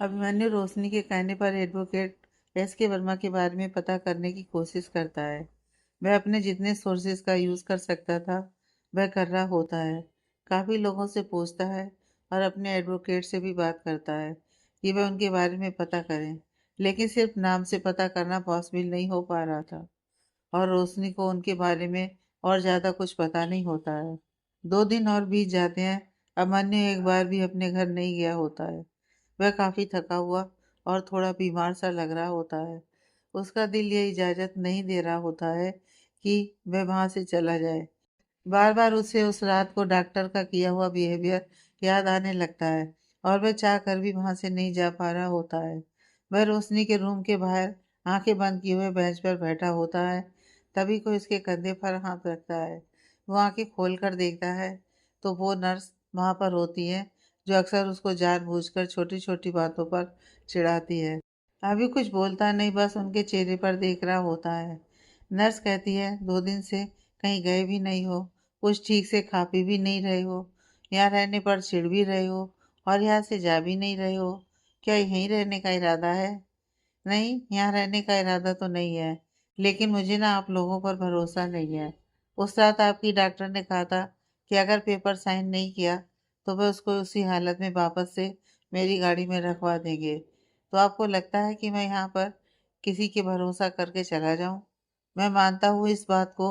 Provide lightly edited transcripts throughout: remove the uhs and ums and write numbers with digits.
अभिमन्यु रोशनी के कहने पर एडवोकेट एस के वर्मा के बारे में पता करने की कोशिश करता है। वह अपने जितने सोर्सेज का यूज़ कर सकता था वह कर रहा होता है। काफ़ी लोगों से पूछता है और अपने एडवोकेट से भी बात करता है कि वह उनके बारे में पता करें, लेकिन सिर्फ नाम से पता करना पॉसिबल नहीं हो पा रहा था और रोशनी को उनके बारे में और ज़्यादा कुछ पता नहीं होता है। 2 दिन और बीत जाते हैं। अभिमन्यु एक बार भी अपने घर नहीं गया होता है। वह काफ़ी थका हुआ और थोड़ा बीमार सा लग रहा होता है। उसका दिल ये इजाज़त नहीं दे रहा होता है कि वह वहाँ से चला जाए। बार बार उसे उस रात को डॉक्टर का किया हुआ बिहेवियर याद आने लगता है और वह चाह कर भी वहाँ से नहीं जा पा रहा होता है। वह रोशनी के रूम के बाहर आंखें बंद किए हुए बेंच पर बैठा होता है। तभी कोई उसके कंधे पर हाथ रखता है। वो आंखें खोल कर देखता है तो वो नर्स वहाँ पर होती है जो अक्सर उसको जानबूझकर छोटी छोटी बातों पर चिढ़ाती है। अभी कुछ बोलता नहीं, बस उनके चेहरे पर देख रहा होता है। नर्स कहती है, 2 दिन से कहीं गए भी नहीं हो, कुछ ठीक से खा पी भी नहीं रहे हो, यहाँ रहने पर चिढ़ भी रहे हो और यहाँ से जा भी नहीं रहे हो। क्या यहीं रहने का इरादा है? नहीं, यहाँ रहने का इरादा तो नहीं है, लेकिन मुझे ना आप लोगों पर भरोसा नहीं है। उस रात आपकी डॉक्टर ने कहा था कि अगर पेपर साइन नहीं किया तो वह उसको उसी हालत में वापस से मेरी गाड़ी में रखवा देंगे। तो आपको लगता है कि मैं यहाँ पर किसी के भरोसा करके चला जाऊँ? मैं मानता हूँ इस बात को,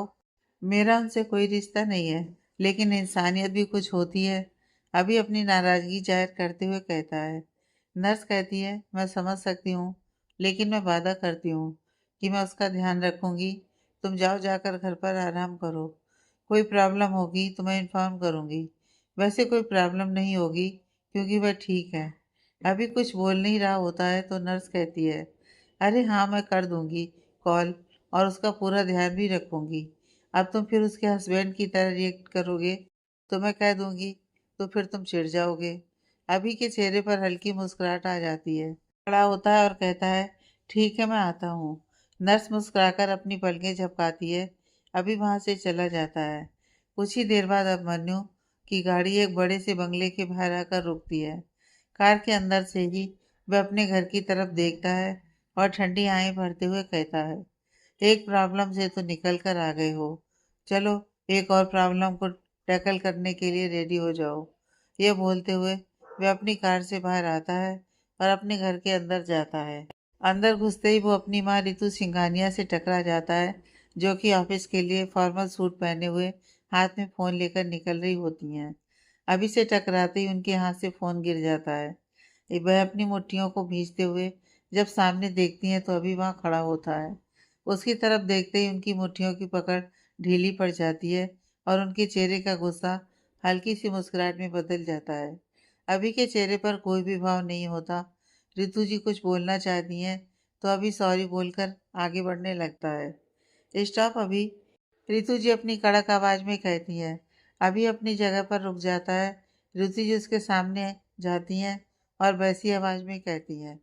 मेरा उनसे कोई रिश्ता नहीं है, लेकिन इंसानियत भी कुछ होती है। अभी अपनी नाराज़गी जाहिर करते हुए कहता है। नर्स कहती है, मैं समझ सकती हूँ, लेकिन मैं वादा करती हूँ कि मैं उसका ध्यान रखूँगी। तुम जाओ, जाकर घर पर आराम करो। कोई प्रॉब्लम होगी तो मैं इन्फॉर्म करूँगी। वैसे कोई प्रॉब्लम नहीं होगी क्योंकि वह ठीक है। अभी कुछ बोल नहीं रहा होता है तो नर्स कहती है, अरे हाँ, मैं कर दूँगी कॉल और उसका पूरा ध्यान भी रखूँगी। अब तुम फिर उसके हस्बैंड की तरह रिएक्ट करोगे तो मैं कह दूँगी तो फिर तुम चिढ़ जाओगे। अभी के चेहरे पर हल्की मुस्कुराहट आ जाती है। खड़ा होता है और कहता है, ठीक है, मैं आता हूँ। नर्स मुस्कुराकर अपनी पलकें झपकाती है। अभी वहाँ से चला जाता है। कुछ ही देर बाद अभिमन्यु की गाड़ी एक बड़े से बंगले के बाहर आकर रुकती है। कार के अंदर से ही वह अपने घर की तरफ देखता है और ठंडी आंखें भरते हुए कहता है, एक प्रॉब्लम से तो निकल कर आ गए हो। चलो, एक और प्रॉब्लम को टैकल करने के लिए रेडी हो जाओ। यह बोलते हुए वह अपनी कार से बाहर आता है और अपने घर के अंदर जाता है। अंदर घुसते ही वो अपनी माँ रितु सिंघानिया से टकरा जाता है, जो कि ऑफिस के लिए फॉर्मल सूट पहने हुए हाथ में फ़ोन लेकर निकल रही होती हैं। अभी से टकराते ही उनके हाथ से फ़ोन गिर जाता है। वह अपनी मुट्ठियों को भींचते हुए जब सामने देखती हैं तो अभी वहाँ खड़ा होता है। उसकी तरफ देखते ही उनकी मुट्ठियों की पकड़ ढीली पड़ जाती है और उनके चेहरे का गुस्सा हल्की सी मुस्कुराहट में बदल जाता है। अभी के चेहरे पर कोई भी भाव नहीं होता। रितु जी कुछ बोलना चाहती हैं तो अभी सॉरी बोलकर आगे बढ़ने लगता है। स्टॉप अभी, रितु जी अपनी कड़क आवाज़ में कहती हैं। अभी अपनी जगह पर रुक जाता है। रितु जी उसके सामने जाती हैं और वैसी आवाज़ में कहती हैं,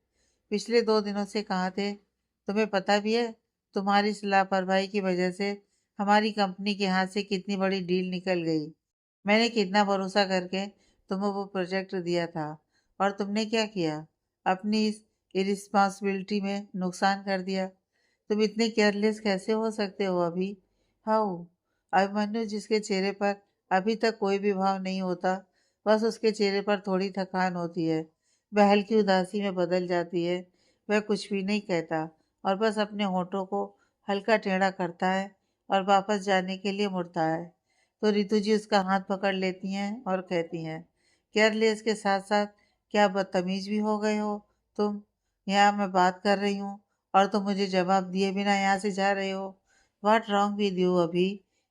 पिछले 2 दिनों से कहाँ थे? तुम्हें पता भी है तुम्हारी इस लापरवाही की वजह से हमारी कंपनी के हाथ से कितनी बड़ी डील निकल गई। मैंने कितना भरोसा करके तुम्हें वो प्रोजेक्ट दिया था और तुमने क्या किया? अपनी इस इरिस्पॉन्सिबिलिटी में नुकसान कर दिया। तुम इतने केयरलेस कैसे हो सकते हो अभी? हाउ? अभिमन्यु, जिसके चेहरे पर अभी तक कोई भी भाव नहीं होता, बस उसके चेहरे पर थोड़ी थकान होती है, वह हल्की उदासी में बदल जाती है। वह कुछ भी नहीं कहता और बस अपने होठों को हल्का टेढ़ा करता है और वापस जाने के लिए मुड़ता है। तो रितु जी उसका हाथ पकड़ लेती हैं और कहती हैं, केयरलेस के साथ साथ क्या बदतमीज भी हो गए हो तुम? यहाँ मैं बात कर रही हूँ और तुम मुझे जवाब दिए बिना यहाँ से जा रहे हो। व्हाट रॉन्ग विद यू अभी?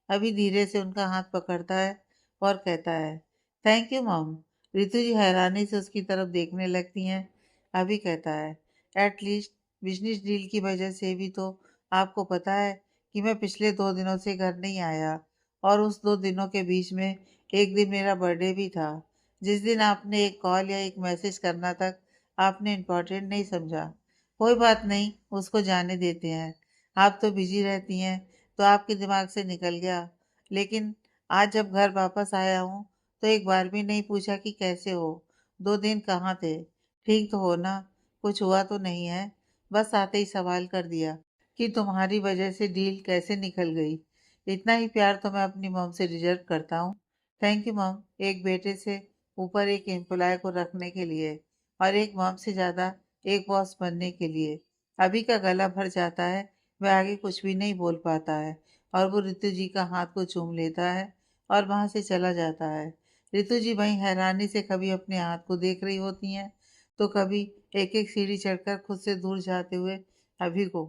अभी धीरे से उनका हाथ पकड़ता है और कहता है, थैंक यू मॉम। रितु जी हैरानी से उसकी तरफ देखने लगती हैं। अभी कहता है, एटलीस्ट बिजनेस डील की वजह से भी तो आपको पता है कि मैं पिछले 2 दिनों से घर नहीं आया और उस 2 दिनों के बीच में एक दिन मेरा बर्थडे भी था, जिस दिन आपने एक कॉल या एक मैसेज करना तक आपने इम्पोर्टेंट नहीं समझा। कोई बात नहीं, उसको जाने देते हैं। आप तो बिजी रहती हैं तो आपके दिमाग से निकल गया, लेकिन आज जब घर वापस आया हूँ तो एक बार भी नहीं पूछा कि कैसे हो, 2 दिन कहाँ थे? ठीक तो हो ना? कुछ हुआ तो नहीं है? बस आते ही सवाल कर दिया कि तुम्हारी वजह से डील कैसे निकल गई। इतना ही प्यार तो मैं अपनी मॉम से डिजर्व करता हूँ। थैंक यू मॉम, एक बेटे से ऊपर एक एम्प्लॉय को रखने के लिए, और एक मॉम से ज़्यादा एक बॉस बनने के लिए। अभी का गला भर जाता है, वह आगे कुछ भी नहीं बोल पाता है, और वो ऋतु जी का हाथ को चूम लेता है और वहाँ से चला जाता है। ऋतु जी वहीं हैरानी से कभी अपने हाथ को देख रही होती हैं, तो कभी एक एक सीढ़ी चढ़कर खुद से दूर जाते हुए अभी को।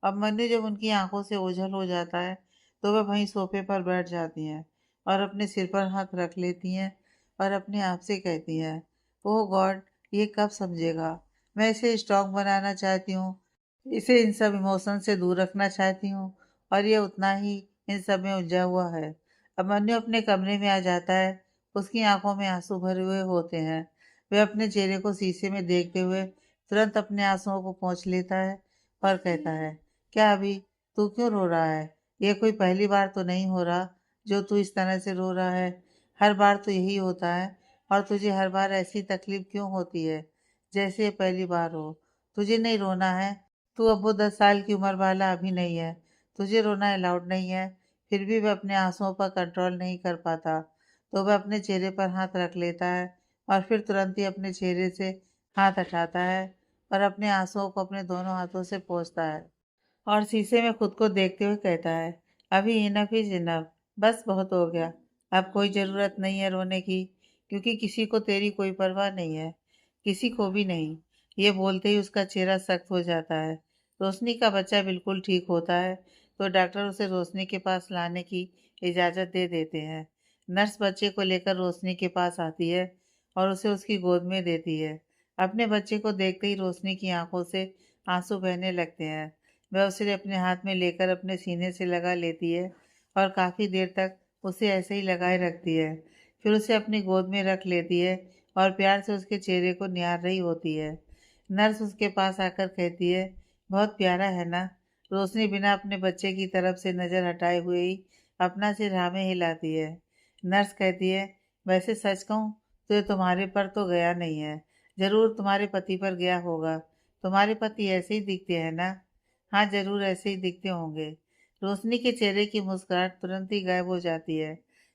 अब मन्नू जब उनकी आंखों से ओझल हो जाता है, तो वह वहीं सोफे पर बैठ जाती हैं और अपने सिर पर हाथ रख लेती हैं और अपने आप से कहती हैं, ओह गॉड, ये कब समझेगा? मैं इसे स्ट्रांग बनाना चाहती हूँ, इसे इन सब इमोशन से दूर रखना चाहती हूँ, और ये उतना ही इन सब में उलझा हुआ है। अब मन्नू अपने कमरे में आ जाता है। उसकी आंखों में आंसू भरे हुए होते हैं। वह अपने चेहरे को शीशे में देखते हुए तुरंत अपने आंसुओं को पोंछ लेता है और कहता है, क्या अभी, तू क्यों रो रहा है? ये कोई पहली बार तो नहीं हो रहा जो तू इस तरह से रो रहा है। हर बार तो यही होता है, और तुझे हर बार ऐसी तकलीफ क्यों होती है जैसे ये पहली बार हो? तुझे नहीं रोना है? तू अब वो 10 साल की उम्र वाला अभी नहीं है। तुझे रोना अलाउड नहीं है। फिर भी वह अपने आंसुओं पर कंट्रोल नहीं कर पाता, तो वह अपने चेहरे पर हाथ रख लेता है और फिर तुरंत ही अपने चेहरे से हाथ हटाता है और अपने आंसुओं को अपने दोनों हाथों से पोंछता है और शीशे में खुद को देखते हुए कहता है, अभी इनफ इज इनफ, बस बहुत हो गया। अब कोई ज़रूरत नहीं है रोने की, क्योंकि किसी को तेरी कोई परवाह नहीं है, किसी को भी नहीं। ये बोलते ही उसका चेहरा सख्त हो जाता है। रोशनी का बच्चा बिल्कुल ठीक होता है, तो डॉक्टर उसे रोशनी के पास लाने की इजाज़त दे देते हैं। नर्स बच्चे को लेकर रोशनी के पास आती है और उसे उसकी गोद में देती है। अपने बच्चे को देखते ही रोशनी की आंखों से आंसू बहने लगते हैं। वह उसे अपने हाथ में लेकर अपने सीने से लगा लेती है और काफ़ी देर तक उसे ऐसे ही लगाए रखती है। फिर उसे अपनी गोद में रख लेती है और प्यार से उसके चेहरे को निहार रही होती है। नर्स उसके पास आकर कहती है, बहुत प्यारा है ना? रोशनी बिना अपने बच्चे की तरफ से नज़र हटाए हुए ही अपना सिर हाँ में हिलाती है। नर्स कहती है, वैसे सच कहूँ तो ये तुम्हारे पर तो गया नहीं है, ज़रूर तुम्हारे पति पर गया होगा। तुम्हारे पति ऐसे ही दिखते हैं ना? हाँ, ज़रूर ऐसे ही दिखते होंगे। रोशनी के चेहरे की मुस्कुराहट तुरंत ही गायब हो जाती है।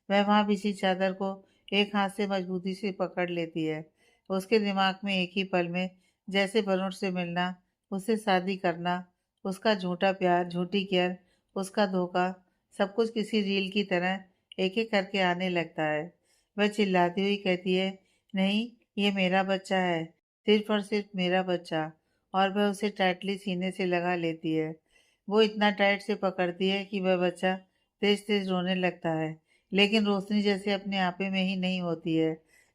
वह वहाँ बिछी चादर को एक हाथ से मजबूती से पकड़ लेती है। उसके दिमाग में एक ही पल में जैसे वरुण से मिलना, उससे शादी करना, उसका झूठा प्यार, झूठी केयर, उसका धोखा, सब कुछ किसी रील की तरह एक एक करके आने लगता है। वह चिल्लाती हुई कहती है, नहीं, ये मेरा बच्चा है, सिर्फ और सिर्फ मेरा बच्चा। और वह उसे टाइटली सीने से लगा लेती है। वो इतना टाइट से पकड़ती है कि वह बच्चा तेज तेज रोने लगता है, लेकिन रोशनी जैसे अपने आपे में ही नहीं होती है।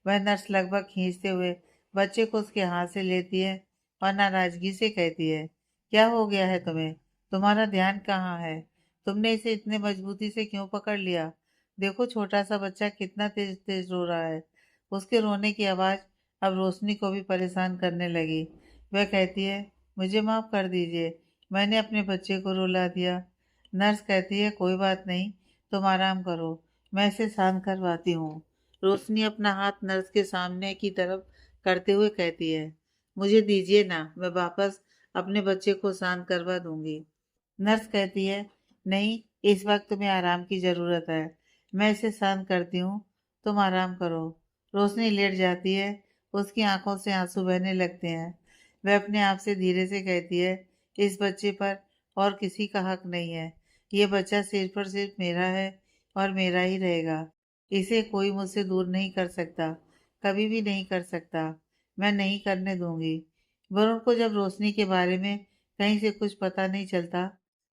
वह नर्स लगभग खींचते हुए बच्चे को उसके हाथ से लेती है और नाराजगी से कहती है, क्या हो गया है तुम्हें? तुम्हारा ध्यान कहाँ है? तुमने इसे इतने मजबूती से क्यों पकड़ लिया? देखो छोटा सा बच्चा कितना तेज तेज रो रहा है। उसके रोने की आवाज़ अब रोशनी को भी परेशान करने लगी। वह कहती है, मुझे माफ़ कर दीजिए, मैंने अपने बच्चे को रुला दिया। नर्स कहती है, कोई बात नहीं, तुम आराम करो, मैं इसे शांत करवाती हूँ। रोशनी अपना हाथ नर्स के सामने की तरफ करते हुए कहती है, मुझे दीजिए ना, मैं वापस अपने बच्चे को शांत करवा दूंगी। नर्स कहती है, नहीं, इस वक्त तुम्हें आराम की ज़रूरत है, मैं इसे शांत करती हूँ, तुम आराम करो। रोशनी लेट जाती है, उसकी आंखों से आंसू बहने लगते हैं। वह अपने आप से धीरे से कहती है, इस बच्चे पर और किसी का हक नहीं है। ये बच्चा सिर्फ और सिर्फ मेरा है और मेरा ही रहेगा। इसे कोई मुझसे दूर नहीं कर सकता, कभी भी नहीं कर सकता। मैं नहीं करने दूंगी। वरुण को जब रोशनी के बारे में कहीं से कुछ पता नहीं चलता,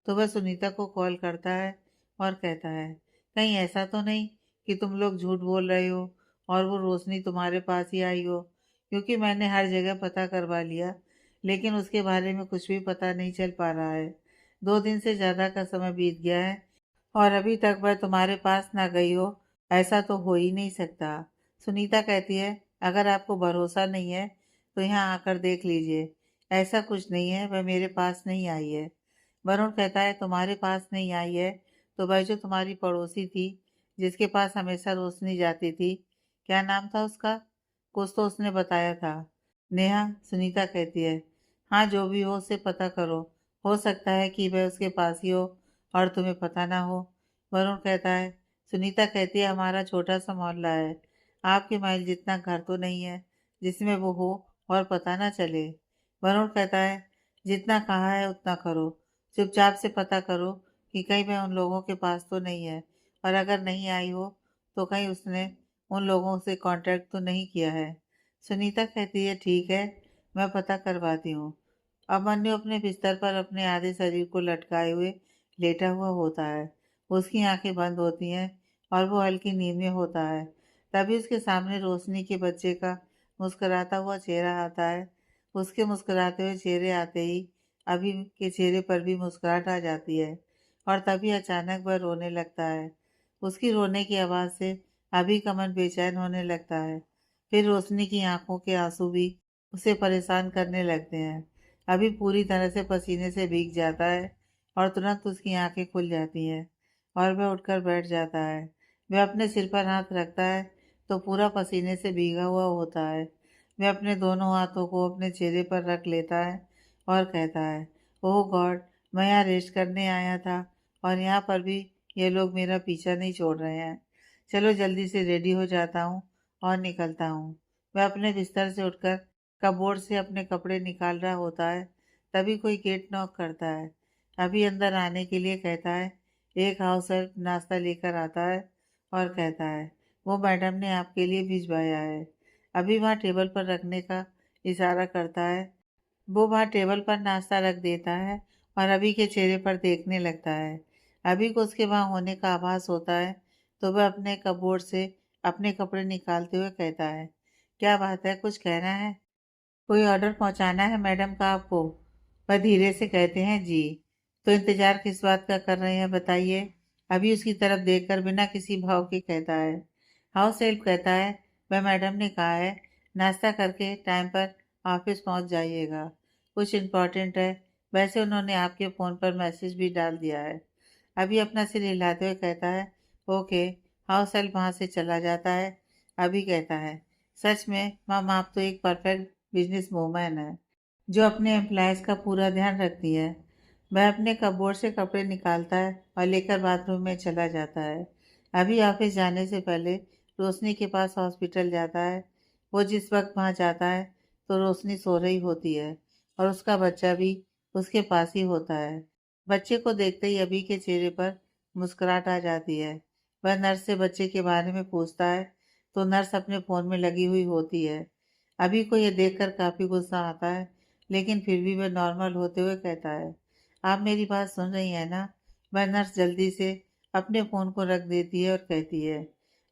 तो वह सुनीता को कॉल करता है और कहता है, कहीं ऐसा तो नहीं कि तुम लोग झूठ बोल रहे हो और वो रोशनी तुम्हारे पास ही आई हो? क्योंकि मैंने हर जगह पता करवा लिया, लेकिन उसके बारे में कुछ भी पता नहीं चल पा रहा है। 2 दिन से ज़्यादा का समय बीत गया है और अभी तक वह तुम्हारे पास ना गई हो, ऐसा तो हो ही नहीं सकता। सुनीता कहती है, अगर आपको भरोसा नहीं है तो यहाँ आकर देख लीजिए, ऐसा कुछ नहीं है, वह मेरे पास नहीं आई है। वरुण कहता है, तुम्हारे पास नहीं आई है तो वह जो तुम्हारी पड़ोसी थी, जिसके पास हमेशा रोशनी जाती थी, क्या नाम था उसका? कुछ तो उसने बताया था। नेहा, सुनीता कहती है, हाँ जो भी हो उससे पता करो। हो सकता है कि वह उसके पास ही हो और तुम्हें पता ना हो। वरुण कहता है। सुनीता कहती है, हमारा छोटा सा मोहल्ला है। आपके माइल जितना घर तो नहीं है जिसमें वो हो और पता ना चले। वरुण कहता है, जितना कहा है उतना करो। चुपचाप से पता करो कि कहीं वह उन लोगों के पास तो नहीं है, और अगर नहीं आई हो तो कहीं उसने उन लोगों से कांटेक्ट तो नहीं किया है। सुनीता कहती है, ठीक है, मैं पता करवाती हूँ। अभिमन्यु अपने बिस्तर पर अपने आधे शरीर को लटकाए हुए लेटा हुआ होता है। उसकी आंखें बंद होती हैं और वो हल्की नींद में होता है। तभी उसके सामने रोशनी के बच्चे का मुस्कुराता हुआ चेहरा आता है। उसके मुस्कुराते हुए चेहरे आते ही अभी के चेहरे पर भी मुस्कुराहट आ जाती है, और तभी अचानक वह रोने लगता है। उसकी रोने की आवाज़ से अभी का मन बेचैन होने लगता है। फिर रोशनी की आंखों के आंसू भी उसे परेशान करने लगते हैं। अभी पूरी तरह से पसीने से भीग जाता है और तुरंत उसकी आंखें खुल जाती हैं और वह उठकर बैठ जाता है। वह अपने सिर पर हाथ रखता है तो पूरा पसीने से भीगा हुआ होता है। वह अपने दोनों हाथों को अपने चेहरे पर रख लेता है और कहता है, ओह गॉड, मैं यहाँ रेस्ट करने आया था और यहाँ पर भी ये लोग मेरा पीछा नहीं छोड़ रहे हैं। चलो जल्दी से रेडी हो जाता हूँ और निकलता हूँ। वह अपने बिस्तर से उठकर कपबोर्ड से अपने कपड़े निकाल रहा होता है, तभी कोई गेट नॉक करता है। अभी अंदर आने के लिए कहता है। एक हाउस हेल्प नाश्ता लेकर आता है और कहता है, वो मैडम ने आपके लिए भिजवाया है। अभी वहाँ टेबल पर रखने का इशारा करता है। वो वहाँ टेबल पर नाश्ता रख देता है और अभी के चेहरे पर देखने लगता है। अभी को उसके वहाँ होने का आभास होता है तो वह अपने कपबोर्ड से अपने कपड़े निकालते हुए कहता है, क्या बात है, कुछ कहना है? कोई ऑर्डर पहुंचाना है मैडम का आपको? वह धीरे से कहते हैं, जी। तो इंतजार किस बात का कर रहे हैं बताइए? अभी उसकी तरफ देखकर बिना किसी भाव के कहता है। हाउस हेल्प कहता है, वह मैडम ने कहा है नाश्ता करके टाइम पर ऑफिस पहुंच जाइएगा, कुछ इम्पोर्टेंट है। वैसे उन्होंने आपके फ़ोन पर मैसेज भी डाल दिया है। अभी अपना सिर हिलाते हुए कहता है, ओके। हाउस हेल्प वहाँ से चला जाता है। अभी कहता है, सच में मम आप तो एक परफेक्ट बिजनेस वूमन है जो अपने एम्प्लॉयज़ का पूरा ध्यान रखती है। वह अपने कपबोर्ड से कपड़े निकालता है और लेकर बाथरूम में चला जाता है। अभी ऑफिस जाने से पहले रोशनी के पास हॉस्पिटल जाता है। वो जिस वक्त वहाँ जाता है तो रोशनी सो रही होती है और उसका बच्चा भी उसके पास ही होता है। बच्चे को देखते ही अभी के चेहरे पर मुस्कुराहट आ जाती है। वह नर्स से बच्चे के बारे में पूछता है तो नर्स अपने फ़ोन में लगी हुई होती है। अभी को ये देखकर काफ़ी गुस्सा आता है, लेकिन फिर भी वह नॉर्मल होते हुए कहता है, आप मेरी बात सुन रही हैं ना? वह नर्स जल्दी से अपने फ़ोन को रख देती है और कहती है,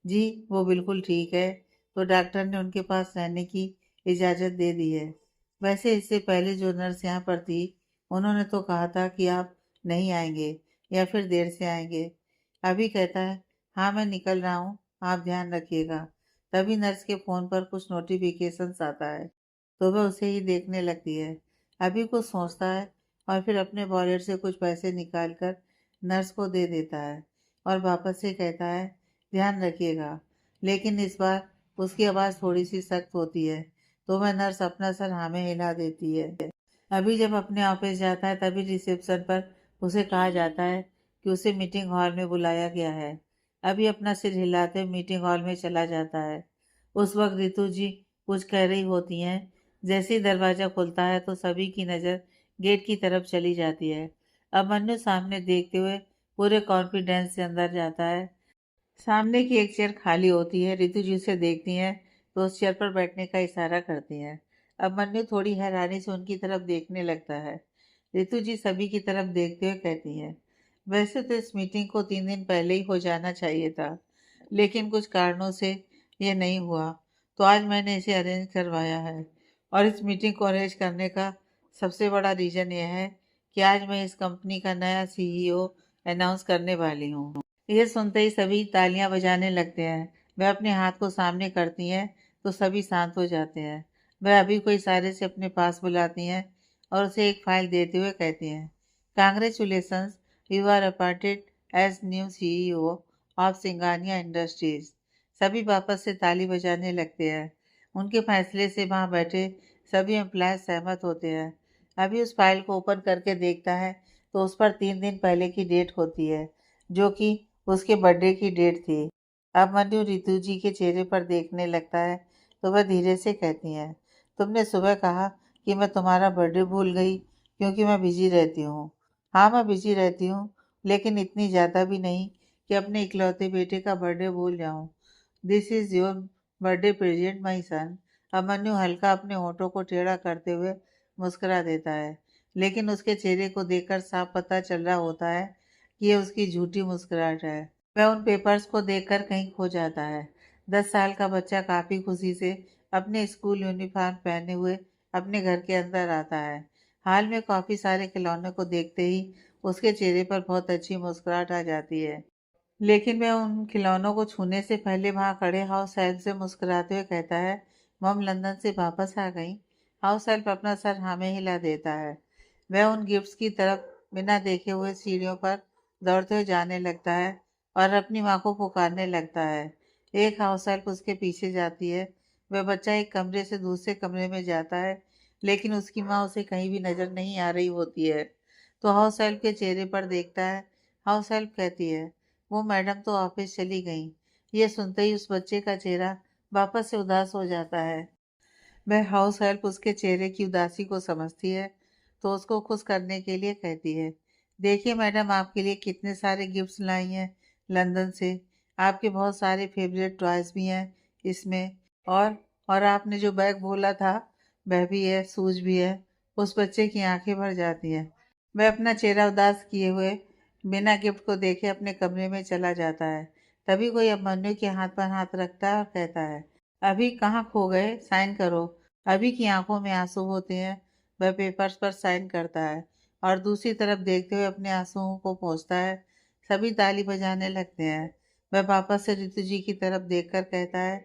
जी वो बिल्कुल ठीक है। तो डॉक्टर ने उनके पास रहने की इजाज़त दे दी है। वैसे इससे पहले जो नर्स यहाँ पर थी उन्होंने तो कहा था कि आप नहीं आएंगे या फिर देर से आएंगे। अभी कहता है, हाँ मैं निकल रहा हूँ, आप ध्यान रखिएगा। तभी नर्स के फ़ोन पर कुछ नोटिफिकेशंस आता है तो वह उसे ही देखने लगती है। अभी कुछ सोचता है और फिर अपने वॉलेट से कुछ पैसे निकालकर नर्स को दे देता है और वापस से कहता है, ध्यान रखिएगा। लेकिन इस बार उसकी आवाज़ थोड़ी सी सख्त होती है तो वह नर्स अपना सर हाँ में हिला देती है। अभी जब अपने ऑफिस जाता है तभी रिसेप्शन पर उसे कहा जाता है कि उसे मीटिंग हॉल में बुलाया गया है। अभी अपना सिर हिलाते हुए मीटिंग हॉल में चला जाता है। उस वक्त रितु जी कुछ कह रही होती हैं। जैसे ही दरवाज़ा खुलता है तो सभी की नज़र गेट की तरफ चली जाती है। अब मन्नू सामने देखते हुए पूरे कॉन्फिडेंस से अंदर जाता है। सामने की एक चेयर खाली होती है। रितु जी उसे देखती हैं तो उस चेयर पर बैठने का इशारा करती हैं। अब मन्नू थोड़ी हैरानी से उनकी तरफ देखने लगता है। रितु जी सभी की तरफ देखते हुए कहती हैं, वैसे तो इस मीटिंग को 3 दिन पहले ही हो जाना चाहिए था, लेकिन कुछ कारणों से ये नहीं हुआ, तो आज मैंने इसे अरेंज करवाया है। और इस मीटिंग को अरेंज करने का सबसे बड़ा रीज़न यह है कि आज मैं इस कंपनी का नया सीईओ अनाउंस करने वाली हूँ। ये सुनते ही सभी तालियां बजाने लगते हैं। वह अपने हाथ को सामने करती हैं तो सभी शांत हो जाते हैं। वह अभी को इशारे से अपने पास बुलाती हैं और उसे एक फाइल देते हुए कहती हैं, congratulations, you are appointed as new CEO of Singhania Industries. सभी वापस से ताली बजाने लगते हैं। उनके फैसले से वहाँ बैठे सभी एम्प्लॉय सहमत होते हैं। अभी उस फाइल को ओपन करके देखता है तो उस पर 3 दिन पहले की डेट होती है, जो कि उसके बर्थडे की डेट थी। अब मनु रितु जी के चेहरे पर देखने लगता है तो वह धीरे से कहती है, तुमने सुबह कहा कि मैं तुम्हारा बर्थडे भूल गई क्योंकि मैं बिजी रहती हूँ। हाँ, मैं बिजी रहती हूँ, लेकिन इतनी ज़्यादा भी नहीं कि अपने इकलौते बेटे का बर्थडे भूल जाऊँ। This is your birthday present my son. Abhimanyu हल्का अपने होठों को टेढ़ा करते हुए मुस्कुरा देता है, लेकिन उसके चेहरे को देखकर साफ पता चल रहा होता है कि यह उसकी झूठी मुस्कुराहट है। वह उन पेपर्स को देखकर कहीं खो जाता है। 10 साल का बच्चा काफ़ी खुशी से अपने स्कूल यूनिफॉर्म पहने हुए अपने घर के अंदर आता है। हाल में काफ़ी सारे खिलौनों को देखते ही उसके चेहरे पर बहुत अच्छी मुस्कुराहट आ जाती है। लेकिन वह उन खिलौनों को छूने से पहले वहां खड़े हाउस हेल्प से मुस्कुराते हुए कहता है, मम लंदन से वापस आ गई। हाउस हेल्प अपना सर हाँ में हिला देता है। वह उन गिफ्ट्स की तरफ बिना देखे हुए सीढ़ियों पर दौड़ते हुए जाने लगता है और अपनी माँ को पुकारने लगता है। एक हाउस हेल्प उसके पीछे जाती है। वह बच्चा एक कमरे से दूसरे कमरे में जाता है, लेकिन उसकी माँ उसे कहीं भी नजर नहीं आ रही होती है। तो हाउस हेल्प के चेहरे पर देखता है। हाउस हेल्प कहती है, वो मैडम तो ऑफिस चली गई। ये सुनते ही उस बच्चे का चेहरा वापस से उदास हो जाता है। वह हाउस हेल्प उसके चेहरे की उदासी को समझती है तो उसको खुश करने के लिए कहती है, देखिए मैडम, आपके लिए कितने सारे गिफ्ट्स लाई हैं लंदन से। आपके बहुत सारे फेवरेट टॉयज भी हैं इसमें। और आपने जो बैग बोला था वह भी है, शूज भी है। उस बच्चे की आंखें भर जाती हैं। वह अपना चेहरा उदास किए हुए बिना गिफ्ट को देखे अपने कमरे में चला जाता है। तभी कोई अभिमन्यु के हाथ पर हाथ रखता है और कहता है, अभी कहाँ खो गए, साइन करो। अभी की आंखों में आंसू होते हैं। वह पेपर्स पर साइन करता है और दूसरी तरफ देखते हुए अपने आंसुओं को पोंछता है। सभी ताली बजाने लगते हैं। वह वापस से रितु जी की तरफ देखकर कहता है,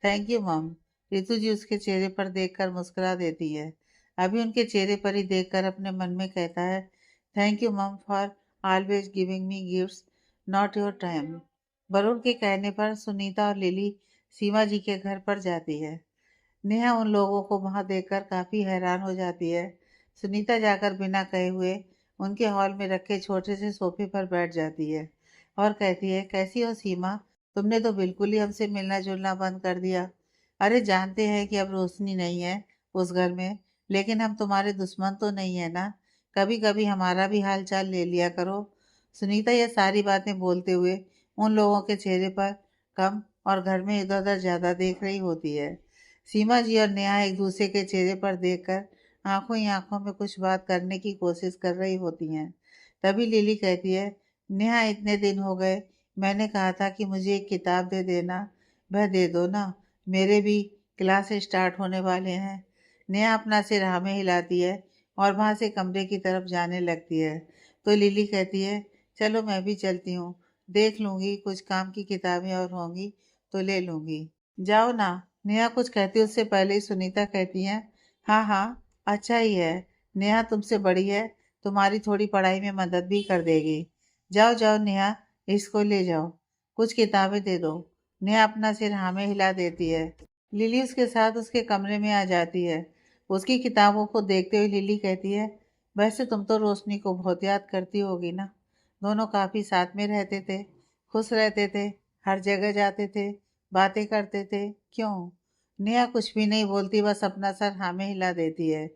थैंक यू मम। रितु जी उसके चेहरे पर देखकर मुस्कुरा देती है। अभी उनके चेहरे पर ही देखकर अपने मन में कहता है, थैंक यू मम for always giving me gifts, not your time. Varun के कहने पर सुनीता और लिली सीमा जी के घर पर जाती है। नेहा उन लोगों को वहां देखकर काफी हैरान हो जाती है। सुनीता जाकर बिना कहे हुए उनके हॉल में रखे छोटे से सोफे पर बैठ जाती है और कहती है, कैसी हो सीमा, तुमने तो बिल्कुल ही हमसे मिलना जुलना बंद कर दिया। अरे जानते हैं कि अब रोशनी नहीं है उस घर में, लेकिन हम तुम्हारे दुश्मन तो नहीं है ना। कभी कभी हमारा भी हाल चाल ले लिया करो। सुनीता यह सारी बातें बोलते हुए उन लोगों के चेहरे पर कम और घर में इधर उधर ज्यादा देख रही होती है। सीमा जी और नेहा एक दूसरे के चेहरे पर देखकर आंखों ही आंखों में कुछ बात करने की कोशिश कर रही होती हैं। तभी लिली कहती है, नेहा इतने दिन हो गए, मैंने कहा था कि मुझे एक किताब दे देना, वह दे दो ना, मेरे भी क्लास स्टार्ट होने वाले हैं। नेहा अपना सिर हाँ में हिलाती है और वहां से कमरे की तरफ जाने लगती है। तो लिली कहती है, चलो मैं भी चलती हूँ, देख लूंगी, कुछ काम की किताबें और होंगी तो ले लूंगी। जाओ ना। नेहा कुछ कहती उससे पहले ही सुनीता कहती है, हाँ हाँ, अच्छा ही है, नेहा तुमसे बड़ी है, तुम्हारी थोड़ी पढ़ाई में मदद भी कर देगी। जाओ जाओ नेहा, इसको ले जाओ, कुछ किताबें दे दो। नेहा अपना सिर हाँ में हिला देती है। लिली उसके साथ उसके कमरे में आ जाती है। उसकी किताबों को देखते हुए लिली कहती है, वैसे तुम तो रोशनी को बहुत याद करती होगी ना। दोनों काफी साथ में रहते थे, खुश रहते थे, हर जगह जाते थे, बातें करते थे, क्यों? नेहा कुछ भी नहीं बोलती, बस अपना सर हाँ में हिला देती है।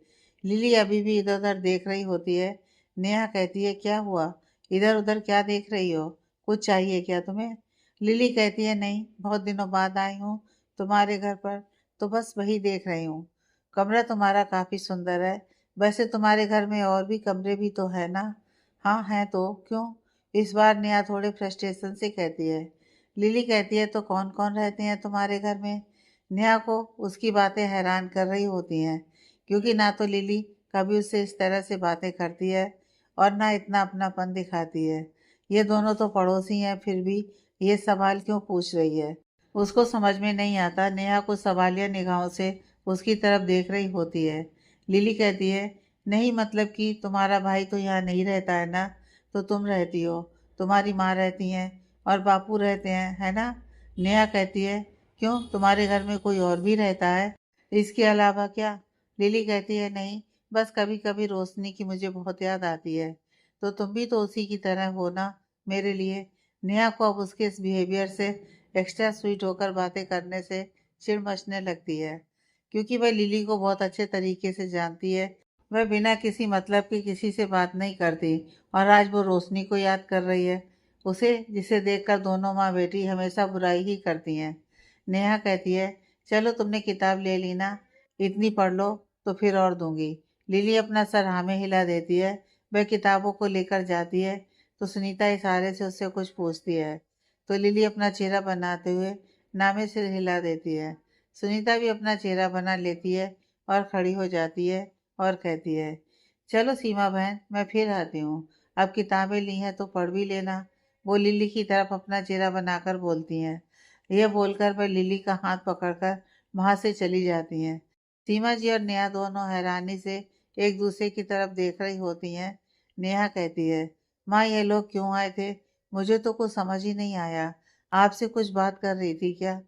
लिली अभी भी इधर उधर देख रही होती है। नेहा कहती है, क्या हुआ, इधर उधर क्या देख रही हो, कुछ चाहिए क्या तुम्हें? लिली कहती है, नहीं, बहुत दिनों बाद आई हूँ तुम्हारे घर पर, तो बस वही देख रही हूँ। कमरा तुम्हारा काफी सुंदर है। वैसे तुम्हारे घर में और भी कमरे भी तो है ना? हाँ है, तो क्यों? इस बार नेहा थोड़े फ्रस्ट्रेशन से कहती है। लिली कहती है, तो कौन कौन रहते हैं तुम्हारे घर में? नेहा को उसकी बातें हैरान कर रही होती हैं, क्योंकि ना तो लिली कभी उससे इस तरह से बातें करती है और ना इतना अपनापन दिखाती है। ये दोनों तो पड़ोसी हैं, फिर भी ये सवाल क्यों पूछ रही है? उसको समझ में नहीं आता। नेहा कुछ सवालिया निगाहों से उसकी तरफ देख रही होती है। लिली कहती है, नहीं मतलब कि तुम्हारा भाई तो यहाँ नहीं रहता है ना, तो तुम रहती हो, तुम्हारी माँ रहती हैं और बापू रहते हैं, है ना? नेहा कहती है, क्यों, तुम्हारे घर में कोई और भी रहता है इसके अलावा क्या? लिली कहती है, नहीं, बस कभी कभी रोशनी की मुझे बहुत याद आती है। तो तुम भी तो उसी की तरह हो ना मेरे लिए। नेहा को अब उसके इस बिहेवियर से, एक्स्ट्रा स्वीट होकर बातें करने से चिढ़ मचने लगती है, क्योंकि वह लिली को बहुत अच्छे तरीके से जानती है। वह बिना किसी मतलब के किसी से बात नहीं करती, और आज वो रोशनी को याद कर रही है, उसे जिसे देखकर दोनों माँ बेटी हमेशा बुराई ही करती हैं। नेहा कहती है, चलो तुमने किताब ले ली ना, इतनी पढ़ लो तो फिर और दूंगी। लिली अपना सर हाँ में हिला देती है। वह किताबों को लेकर जाती है तो सुनीता इशारे से उससे कुछ पूछती है, तो लिली अपना चेहरा बनाते हुए नामे सिर हिला देती है। सुनीता भी अपना चेहरा बना लेती है और खड़ी हो जाती है और कहती है, चलो सीमा बहन, मैं फिर आती हूँ। अब किताबें ली हैं तो पढ़ भी लेना। वो लिली की तरफ अपना चेहरा बनाकर बोलती हैं। यह बोलकर वह लिली का हाथ पकड़कर वहां से चली जाती हैं। सीमा जी और नेहा दोनों हैरानी से एक दूसरे की तरफ देख रही होती हैं। नेहा कहती है, माँ ये लोग क्यों आए थे? मुझे तो कुछ समझ ही नहीं आया। आपसे कुछ बात कर रही थी क्या?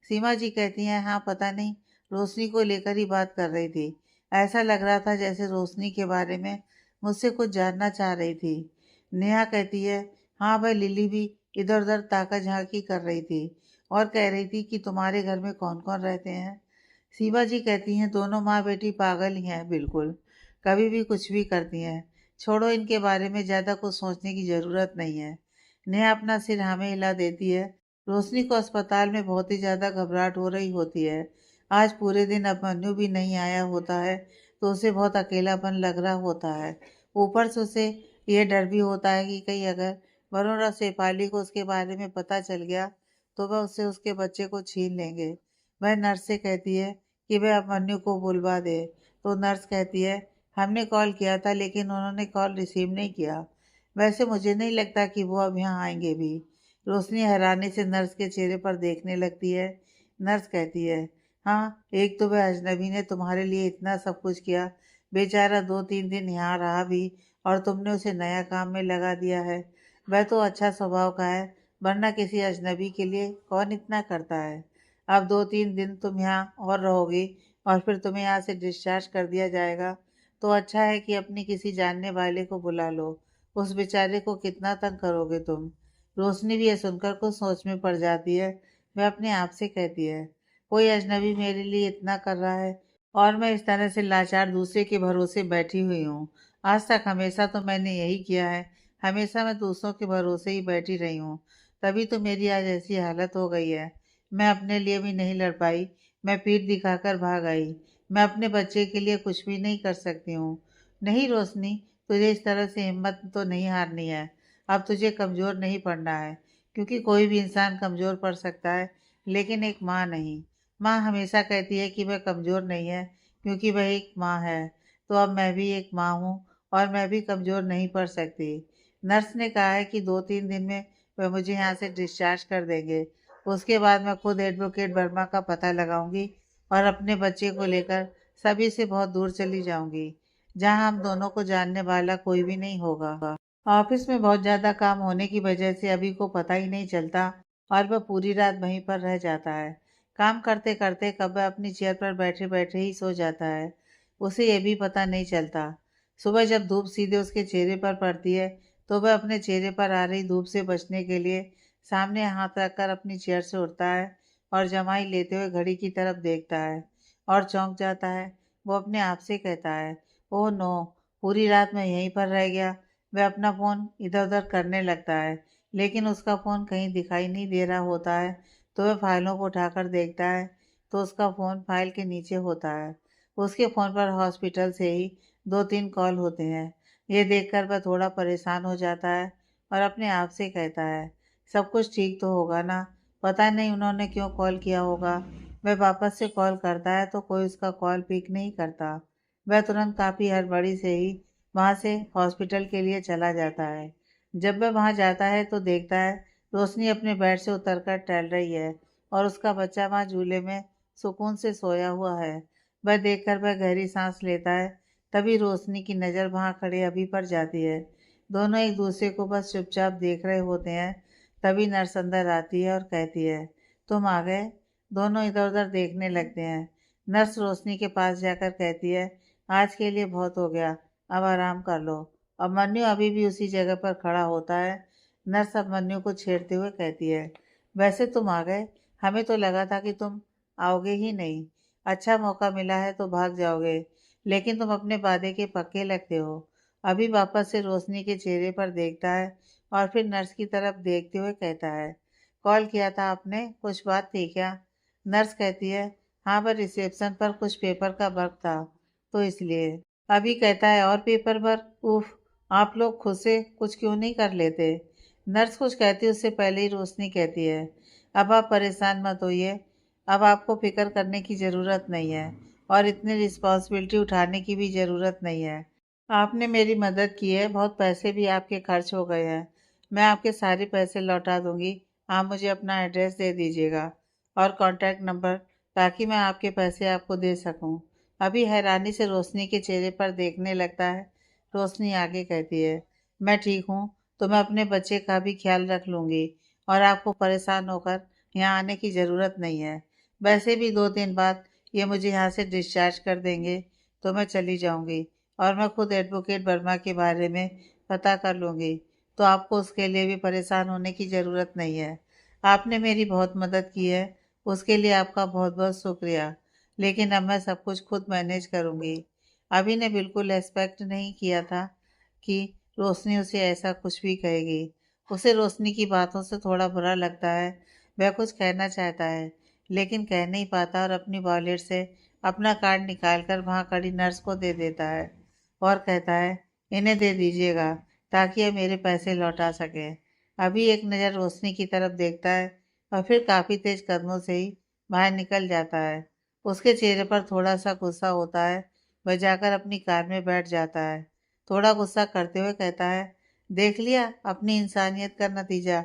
सीमा जी कहती हैं, हाँ पता नहीं, रोशनी को लेकर ही बात कर रही थी। ऐसा लग रहा था जैसे रोशनी के बारे में मुझसे कुछ जानना चाह रही थी। नेहा कहती है, हाँ वह लिली भी इधर उधर ताका झाकी कर रही थी और कह रही थी कि तुम्हारे घर में कौन कौन रहते हैं। शिवा जी कहती हैं, दोनों माँ बेटी पागल ही हैं बिल्कुल, कभी भी कुछ भी करती हैं। छोड़ो, इनके बारे में ज़्यादा कुछ सोचने की ज़रूरत नहीं है। नेहा अपना सिर हमें हिला देती है। रोशनी को अस्पताल में बहुत ही ज़्यादा घबराहट हो रही होती है। आज पूरे दिन अभिमन्यु भी नहीं आया होता है तो उसे बहुत अकेलापन लग रहा होता है। ऊपर से उसे यह डर भी होता है कि कहीं अगर वरुण और शेफाली को उसके बारे में पता चल गया तो वह उससे उसके बच्चे को छीन लेंगे। वह नर्स से कहती है कि वह अभिमन्यु को बुलवा दे, तो नर्स कहती है, हमने कॉल किया था लेकिन उन्होंने कॉल रिसीव नहीं किया। वैसे मुझे नहीं लगता कि वो अब यहाँ आएंगे भी। रोशनी हैरानी से नर्स के चेहरे पर देखने लगती है। नर्स कहती है, हाँ, एक तो वह अजनबी ने तुम्हारे लिए इतना सब कुछ किया, बेचारा 2-3 दिन यहाँ रहा भी और तुमने उसे नया काम में लगा दिया है। वह तो अच्छा स्वभाव का है, वरना किसी अजनबी के लिए कौन इतना करता है। अब 2-3 दिन तुम यहाँ और रहोगी और फिर तुम्हें यहाँ से डिस्चार्ज कर दिया जाएगा, तो अच्छा है कि अपनी किसी जानने वाले को बुला लो। उस बेचारे को कितना तंग करोगे तुम। रोशनी भी यह सुनकर कुछ सोच में पड़ जाती है। वह अपने आप से कहती है, कोई अजनबी मेरे लिए इतना कर रहा है और मैं इस तरह से लाचार दूसरे के भरोसे बैठी हुई हूँ। आज तक हमेशा तो मैंने यही किया है, हमेशा मैं दूसरों के भरोसे ही बैठी रही हूँ। तभी तो मेरी आज ऐसी हालत हो गई है। मैं अपने लिए भी नहीं लड़ पाई, मैं पीठ दिखाकर भाग आई। मैं अपने बच्चे के लिए कुछ भी नहीं कर सकती हूँ। नहीं रोशनी, तुझे इस तरह से हिम्मत तो नहीं हारनी है। अब तुझे कमज़ोर नहीं पड़ना है, क्योंकि कोई भी इंसान कमज़ोर पड़ सकता है, लेकिन एक माँ नहीं। माँ हमेशा कहती है कि वह कमज़ोर नहीं है, क्योंकि वह एक माँ है। तो अब मैं भी एक माँ हूँ और मैं भी कमज़ोर नहीं पड़ सकती। नर्स ने कहा है कि 2-3 दिन में वह मुझे यहाँ से डिस्चार्ज कर देंगे। उसके बाद मैं खुद एडवोकेट वर्मा का पता लगाऊंगी और अपने बच्चे को लेकर सभी से बहुत दूर चली जाऊंगी, जहाँ हम दोनों को जानने वाला कोई भी नहीं होगा। ऑफिस में बहुत ज़्यादा काम होने की वजह से अभी को पता ही नहीं चलता और वह पूरी रात वहीं पर रह जाता है। काम करते करते कब वह अपनी चेयर पर बैठे बैठे ही सो जाता है, उसे ये भी पता नहीं चलता। सुबह जब धूप सीधे उसके चेहरे पर पड़ती है तो वह अपने चेहरे पर आ रही धूप से बचने के लिए सामने हाथ रखकर अपनी चेयर से उठता है और जमाई लेते हुए घड़ी की तरफ देखता है और चौंक जाता है। वो अपने आप से कहता है, ओह नो, पूरी रात मैं यहीं पर रह गया। वह अपना फ़ोन इधर उधर करने लगता है, लेकिन उसका फ़ोन कहीं दिखाई नहीं दे रहा होता है। तो वह फाइलों को उठाकर देखता है तो उसका फ़ोन फाइल के नीचे होता है। उसके फ़ोन पर हॉस्पिटल से ही 2-3 कॉल होते हैं। ये देखकर वह थोड़ा परेशान हो जाता है और अपने आप से कहता है, सब कुछ ठीक तो होगा ना? पता नहीं उन्होंने क्यों कॉल किया होगा। वह वापस से कॉल करता है तो कोई उसका कॉल पिक नहीं करता। वह तुरंत काफ़ी हड़बड़ी से ही वहाँ से हॉस्पिटल के लिए चला जाता है। जब वह वहाँ जाता है तो देखता है रोशनी अपने बेड से उतरकर टहल रही है और उसका बच्चा वहाँ झूले में सुकून से सोया हुआ है। वह देखकर वह गहरी सांस लेता है। तभी रोशनी की नज़र वहाँ खड़े अभी पर जाती है। दोनों एक दूसरे को बस चुपचाप देख रहे होते हैं। तभी नर्स अंदर आती है और कहती है, तुम आ गए। दोनों इधर उधर देखने लगते हैं। नर्स रोशनी के पास जाकर कहती है, आज के लिए बहुत हो गया, अब आराम कर लो। और मन्नू अभी भी उसी जगह पर खड़ा होता है। नर्स अब मन्नू को छेड़ते हुए कहती है, वैसे तुम आ गए, हमें तो लगा था कि तुम आओगे ही नहीं। अच्छा मौका मिला है तो भाग जाओगे, लेकिन तुम अपने वादे के पक्के लगते हो। अभी वापस से रोशनी के चेहरे पर देखता है और फिर नर्स की तरफ देखते हुए कहता है, कॉल किया था आपने, कुछ बात थी क्या? नर्स कहती है, हाँ पर रिसेप्शन पर कुछ पेपर का वर्क था, तो इसलिए। अभी कहता है, और पेपर वर्क, उफ, आप लोग खुद से कुछ क्यों नहीं कर लेते? नर्स कुछ कहती उससे पहले ही रोशनी कहती है, अब आप परेशान मत होइए, अब आपको फिक्र करने की ज़रूरत नहीं है और इतनी रिस्पॉन्सिबिलिटी उठाने की भी ज़रूरत नहीं है। आपने मेरी मदद की है, बहुत पैसे भी आपके खर्च हो गए हैं। मैं आपके सारे पैसे लौटा दूंगी। आप मुझे अपना एड्रेस दे दीजिएगा और कॉन्टैक्ट नंबर, ताकि मैं आपके पैसे आपको दे सकूं। अभी हैरानी से रोशनी के चेहरे पर देखने लगता है। रोशनी आगे कहती है, मैं ठीक हूँ, तो मैं अपने बच्चे का भी ख्याल रख लूँगी और आपको परेशान होकर यहाँ आने की ज़रूरत नहीं है। वैसे भी 2 दिन बाद ये मुझे यहाँ से डिस्चार्ज कर देंगे, तो मैं चली जाऊँगी और मैं खुद एडवोकेट वर्मा के बारे में पता कर लूँगी, तो आपको उसके लिए भी परेशान होने की ज़रूरत नहीं है। आपने मेरी बहुत मदद की है, उसके लिए आपका बहुत बहुत शुक्रिया, लेकिन अब मैं सब कुछ खुद मैनेज करूँगी। अभी ने बिल्कुल एक्सपेक्ट नहीं किया था कि रोशनी उसे ऐसा कुछ भी कहेगी। उसे रोशनी की बातों से थोड़ा बुरा लगता है। वह कुछ कहना चाहता है, लेकिन कह नहीं पाता और अपनी वॉलेट से अपना कार्ड निकालकर वहाँ खड़ी नर्स को दे देता है और कहता है, इन्हें दे दीजिएगा ताकि ये मेरे पैसे लौटा सके। अभी एक नज़र रोशनी की तरफ देखता है और फिर काफ़ी तेज कदमों से ही बाहर निकल जाता है। उसके चेहरे पर थोड़ा सा गुस्सा होता है। वह जाकर अपनी कार में बैठ जाता है। थोड़ा गुस्सा करते हुए कहता है, देख लिया अपनी इंसानियत का नतीजा,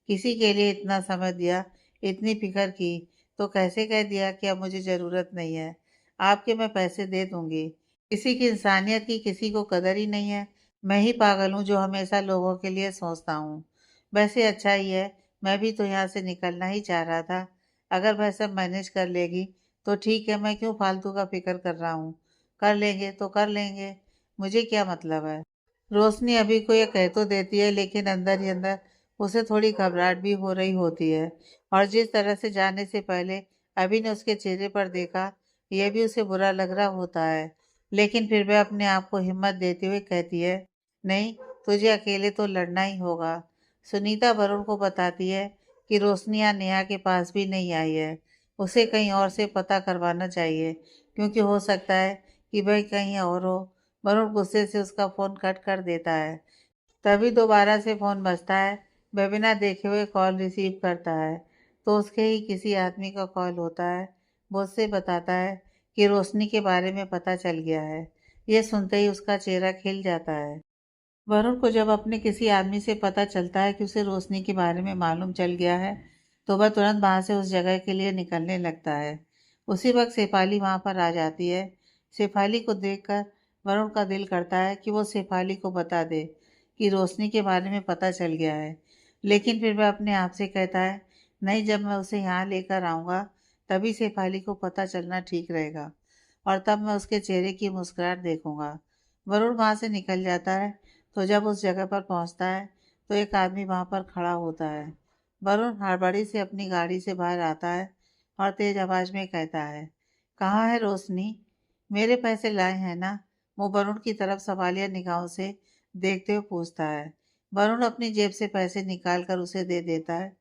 किसी के लिए इतना समय दिया, इतनी फिक्र की, तो कैसे कह दिया कि अब मुझे ज़रूरत नहीं है। आपके मैं पैसे दे दूंगी। किसी की इंसानियत की किसी को कदर ही नहीं है। मैं ही पागल हूँ जो हमेशा लोगों के लिए सोचता हूँ। वैसे अच्छा ही है, मैं भी तो यहाँ से निकलना ही चाह रहा था। अगर वह सब मैनेज कर लेगी तो ठीक है, मैं क्यों फालतू का फिक्र कर रहा हूँ। कर लेंगे तो कर लेंगे, मुझे क्या मतलब है। रोशनी अभी को ये कह तो देती है, लेकिन अंदर ही अंदर उसे थोड़ी घबराहट भी हो रही होती है। और जिस तरह से जाने से पहले अभी ने उसके चेहरे पर देखा, यह भी उसे बुरा लग रहा होता है। लेकिन फिर वह अपने आप को हिम्मत देते हुए कहती है, नहीं, तुझे अकेले तो लड़ना ही होगा। सुनीता वरुण को बताती है कि रोशनिया नेहा के पास भी नहीं आई है। उसे कहीं और से पता करवाना चाहिए, क्योंकि हो सकता है कि वह कहीं और हो। वरुण गुस्से से उसका फ़ोन कट कर देता है। तभी दोबारा से फ़ोन बजता है। वह बिना देखे हुए कॉल रिसीव करता है, तो उसके ही किसी आदमी का कॉल होता है। वो उससे बताता है कि रोशनी के बारे में पता चल गया है। ये सुनते ही उसका चेहरा खिल जाता है। वरुण को जब अपने किसी आदमी से पता चलता है कि उसे रोशनी के बारे में मालूम चल गया है, तो वह तुरंत वहाँ से उस जगह के लिए निकलने लगता है। उसी वक्त शेफाली वहाँ पर आ जाती है। शेफाली को देखकर वरुण का दिल करता है कि वो शेफाली को बता दे कि रोशनी के बारे में पता चल गया है, लेकिन फिर वह अपने आप से कहता है, नहीं, जब मैं उसे यहाँ लेकर आऊँगा तभी शेफाली को पता चलना ठीक रहेगा और तब मैं उसके चेहरे की मुस्कुराहट देखूंगा। वरुण वहाँ से निकल जाता है। तो जब उस जगह पर पहुंचता है, तो एक आदमी वहां पर खड़ा होता है। वरुण हड़बड़ी से अपनी गाड़ी से बाहर आता है और तेज आवाज में कहता है, कहाँ है रोशनी? मेरे पैसे लाए हैं ना? वो वरुण की तरफ सवालिया निगाहों से देखते हुए पूछता है। वरुण अपनी जेब से पैसे निकाल कर उसे दे देता है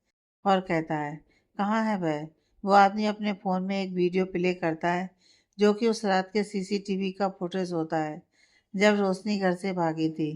और कहता है, कहाँ है वह? वो आदमी अपने फ़ोन में एक वीडियो प्ले करता है, जो कि उस रात के सीसीटीवी का फुटेज होता है, जब रोशनी घर से भागी थी।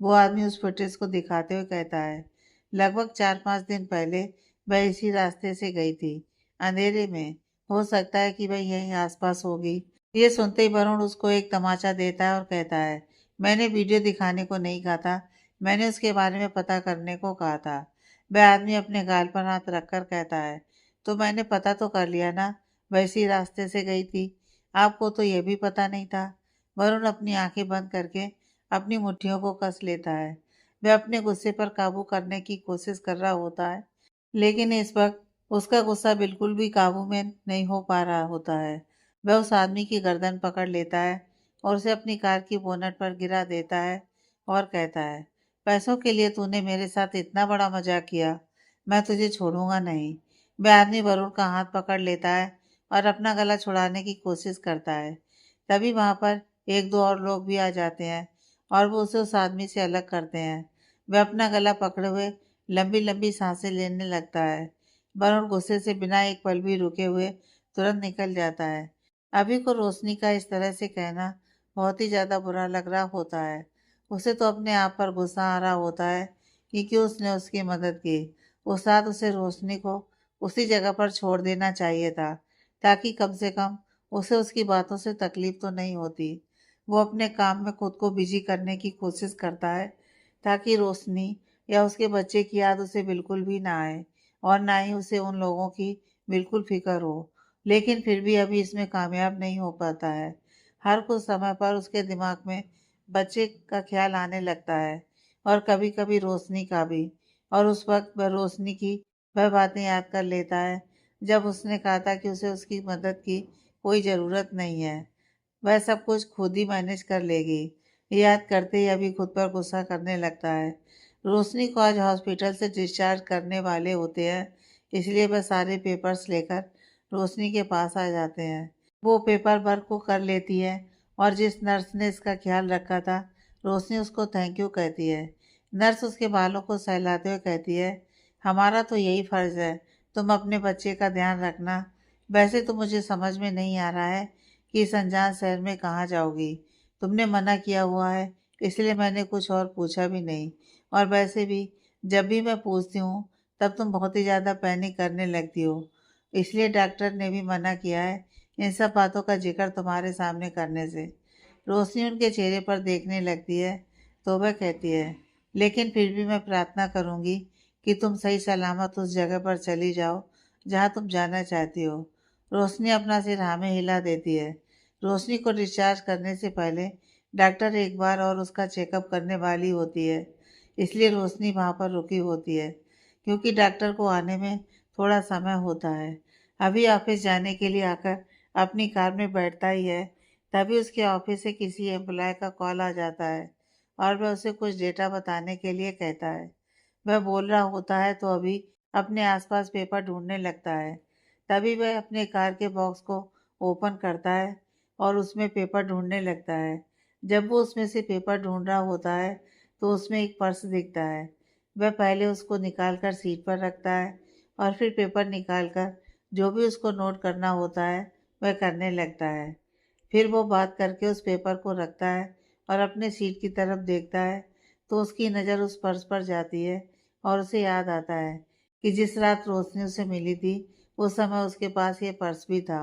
वो आदमी उस फुटेज को दिखाते हुए कहता है, लगभग 4-5 दिन पहले वह इसी रास्ते से गई थी, अंधेरे में। हो सकता है कि वह यहीं आसपास होगी। ये सुनते ही वरुण उसको एक तमाचा देता है और कहता है, मैंने वीडियो दिखाने को नहीं कहा था, मैंने उसके बारे में पता करने को कहा था। वह आदमी अपने गाल पर हाथ रखकर कहता है, तो मैंने पता तो कर लिया ना, वह इसी रास्ते से गई थी। आपको तो यह भी पता नहीं था। वरुण अपनी आंखें बंद करके अपनी मुट्ठियों को कस लेता है। वह अपने गुस्से पर काबू करने की कोशिश कर रहा होता है, लेकिन इस वक्त उसका गुस्सा बिल्कुल भी काबू में नहीं हो पा रहा होता है। वह उस आदमी की गर्दन पकड़ लेता है और उसे अपनी कार की बोनट पर गिरा देता है और कहता है, पैसों के लिए तूने मेरे साथ इतना बड़ा मजाक किया, मैं तुझे छोड़ूंगा नहीं। वह आदमी वरुण का हाथ पकड़ लेता है और अपना गला छुड़ाने की कोशिश करता है। तभी वहां पर एक दो और लोग भी आ जाते हैं और वो उसे उस आदमी से अलग करते हैं। वह अपना गला पकड़े हुए लंबी लंबी सांसें लेने लगता है। वरुण गुस्से से बिना एक पल भी रुके हुए तुरंत निकल जाता है। अभी को रोशनी का इस तरह से कहना बहुत ही ज़्यादा बुरा लग रहा होता है। उसे तो अपने आप पर गुस्सा आ रहा होता है कि क्यों उसने उसकी मदद की। उस रात उसे रोशनी को उसी जगह पर छोड़ देना चाहिए था, ताकि कम से कम उसे उसकी बातों से तकलीफ तो नहीं होती। वो अपने काम में खुद को बिजी करने की कोशिश करता है, ताकि रोशनी या उसके बच्चे की याद उसे बिल्कुल भी ना आए और ना ही उसे उन लोगों की बिल्कुल फिक्र हो। लेकिन फिर भी अभी इसमें कामयाब नहीं हो पाता है। हर कुछ समय पर उसके दिमाग में बच्चे का ख्याल आने लगता है और कभी कभी रोशनी का भी। और उस वक्त वह रोशनी की वह बातें याद कर लेता है जब उसने कहा था कि उसे उसकी मदद की कोई ज़रूरत नहीं है, वह सब कुछ खुद ही मैनेज कर लेगी। ये याद करते ही अभी खुद पर गुस्सा करने लगता है। रोशनी को आज हॉस्पिटल से डिस्चार्ज करने वाले होते हैं, इसलिए वह सारे पेपर्स लेकर रोशनी के पास आ जाते हैं। वो पेपर वर्क को कर लेती है और जिस नर्स ने इसका ख्याल रखा था, रोशनी उसको थैंक यू कहती है। नर्स उसके बालों को सहलाते हुए कहती है, हमारा तो यही फर्ज है, तुम अपने बच्चे का ध्यान रखना। वैसे तो मुझे समझ में नहीं आ रहा है कि इस अनजान शहर में कहाँ जाओगी। तुमने मना किया हुआ है, इसलिए मैंने कुछ और पूछा भी नहीं। और वैसे भी जब भी मैं पूछती हूँ तब तुम बहुत ही ज़्यादा पैनिक करने लगती हो, इसलिए डॉक्टर ने भी मना किया है इन सब बातों का जिक्र तुम्हारे सामने करने से। रोशनी उनके चेहरे पर देखने लगती है तो वह कहती है, लेकिन फिर भी मैं प्रार्थना करूँगी कि तुम सही सलामत उस जगह पर चली जाओ जहाँ तुम जाना चाहती हो। रोशनी अपना सिर हाँ में हिला देती है। रोशनी को डिस्चार्ज करने से पहले डॉक्टर एक बार और उसका चेकअप करने वाली होती है, इसलिए रोशनी वहाँ पर रुकी होती है क्योंकि डॉक्टर को आने में थोड़ा समय होता है। अभी ऑफिस जाने के लिए आकर अपनी कार में बैठता ही है, तभी उसके ऑफिस से किसी एम्प्लॉय का कॉल आ जाता है और वह उसे कुछ डेटा बताने के लिए कहता है। वह बोल रहा होता है तो अभी अपने आसपास पेपर ढूंढने लगता है। तभी वह अपने कार के बॉक्स को ओपन करता है और उसमें पेपर ढूंढने लगता है। जब वो उसमें से पेपर ढूंढ रहा होता है तो उसमें एक पर्स दिखता है। वह पहले उसको निकालकर सीट पर रखता है और फिर पेपर निकालकर जो भी उसको नोट करना होता है वह करने लगता है। फिर वो बात करके उस पेपर को रखता है और अपने सीट की तरफ देखता है तो उसकी नज़र उस पर्स पर जाती है और उसे याद आता है कि जिस रात रोशनी उसे मिली थी उस समय उसके पास ये पर्स भी था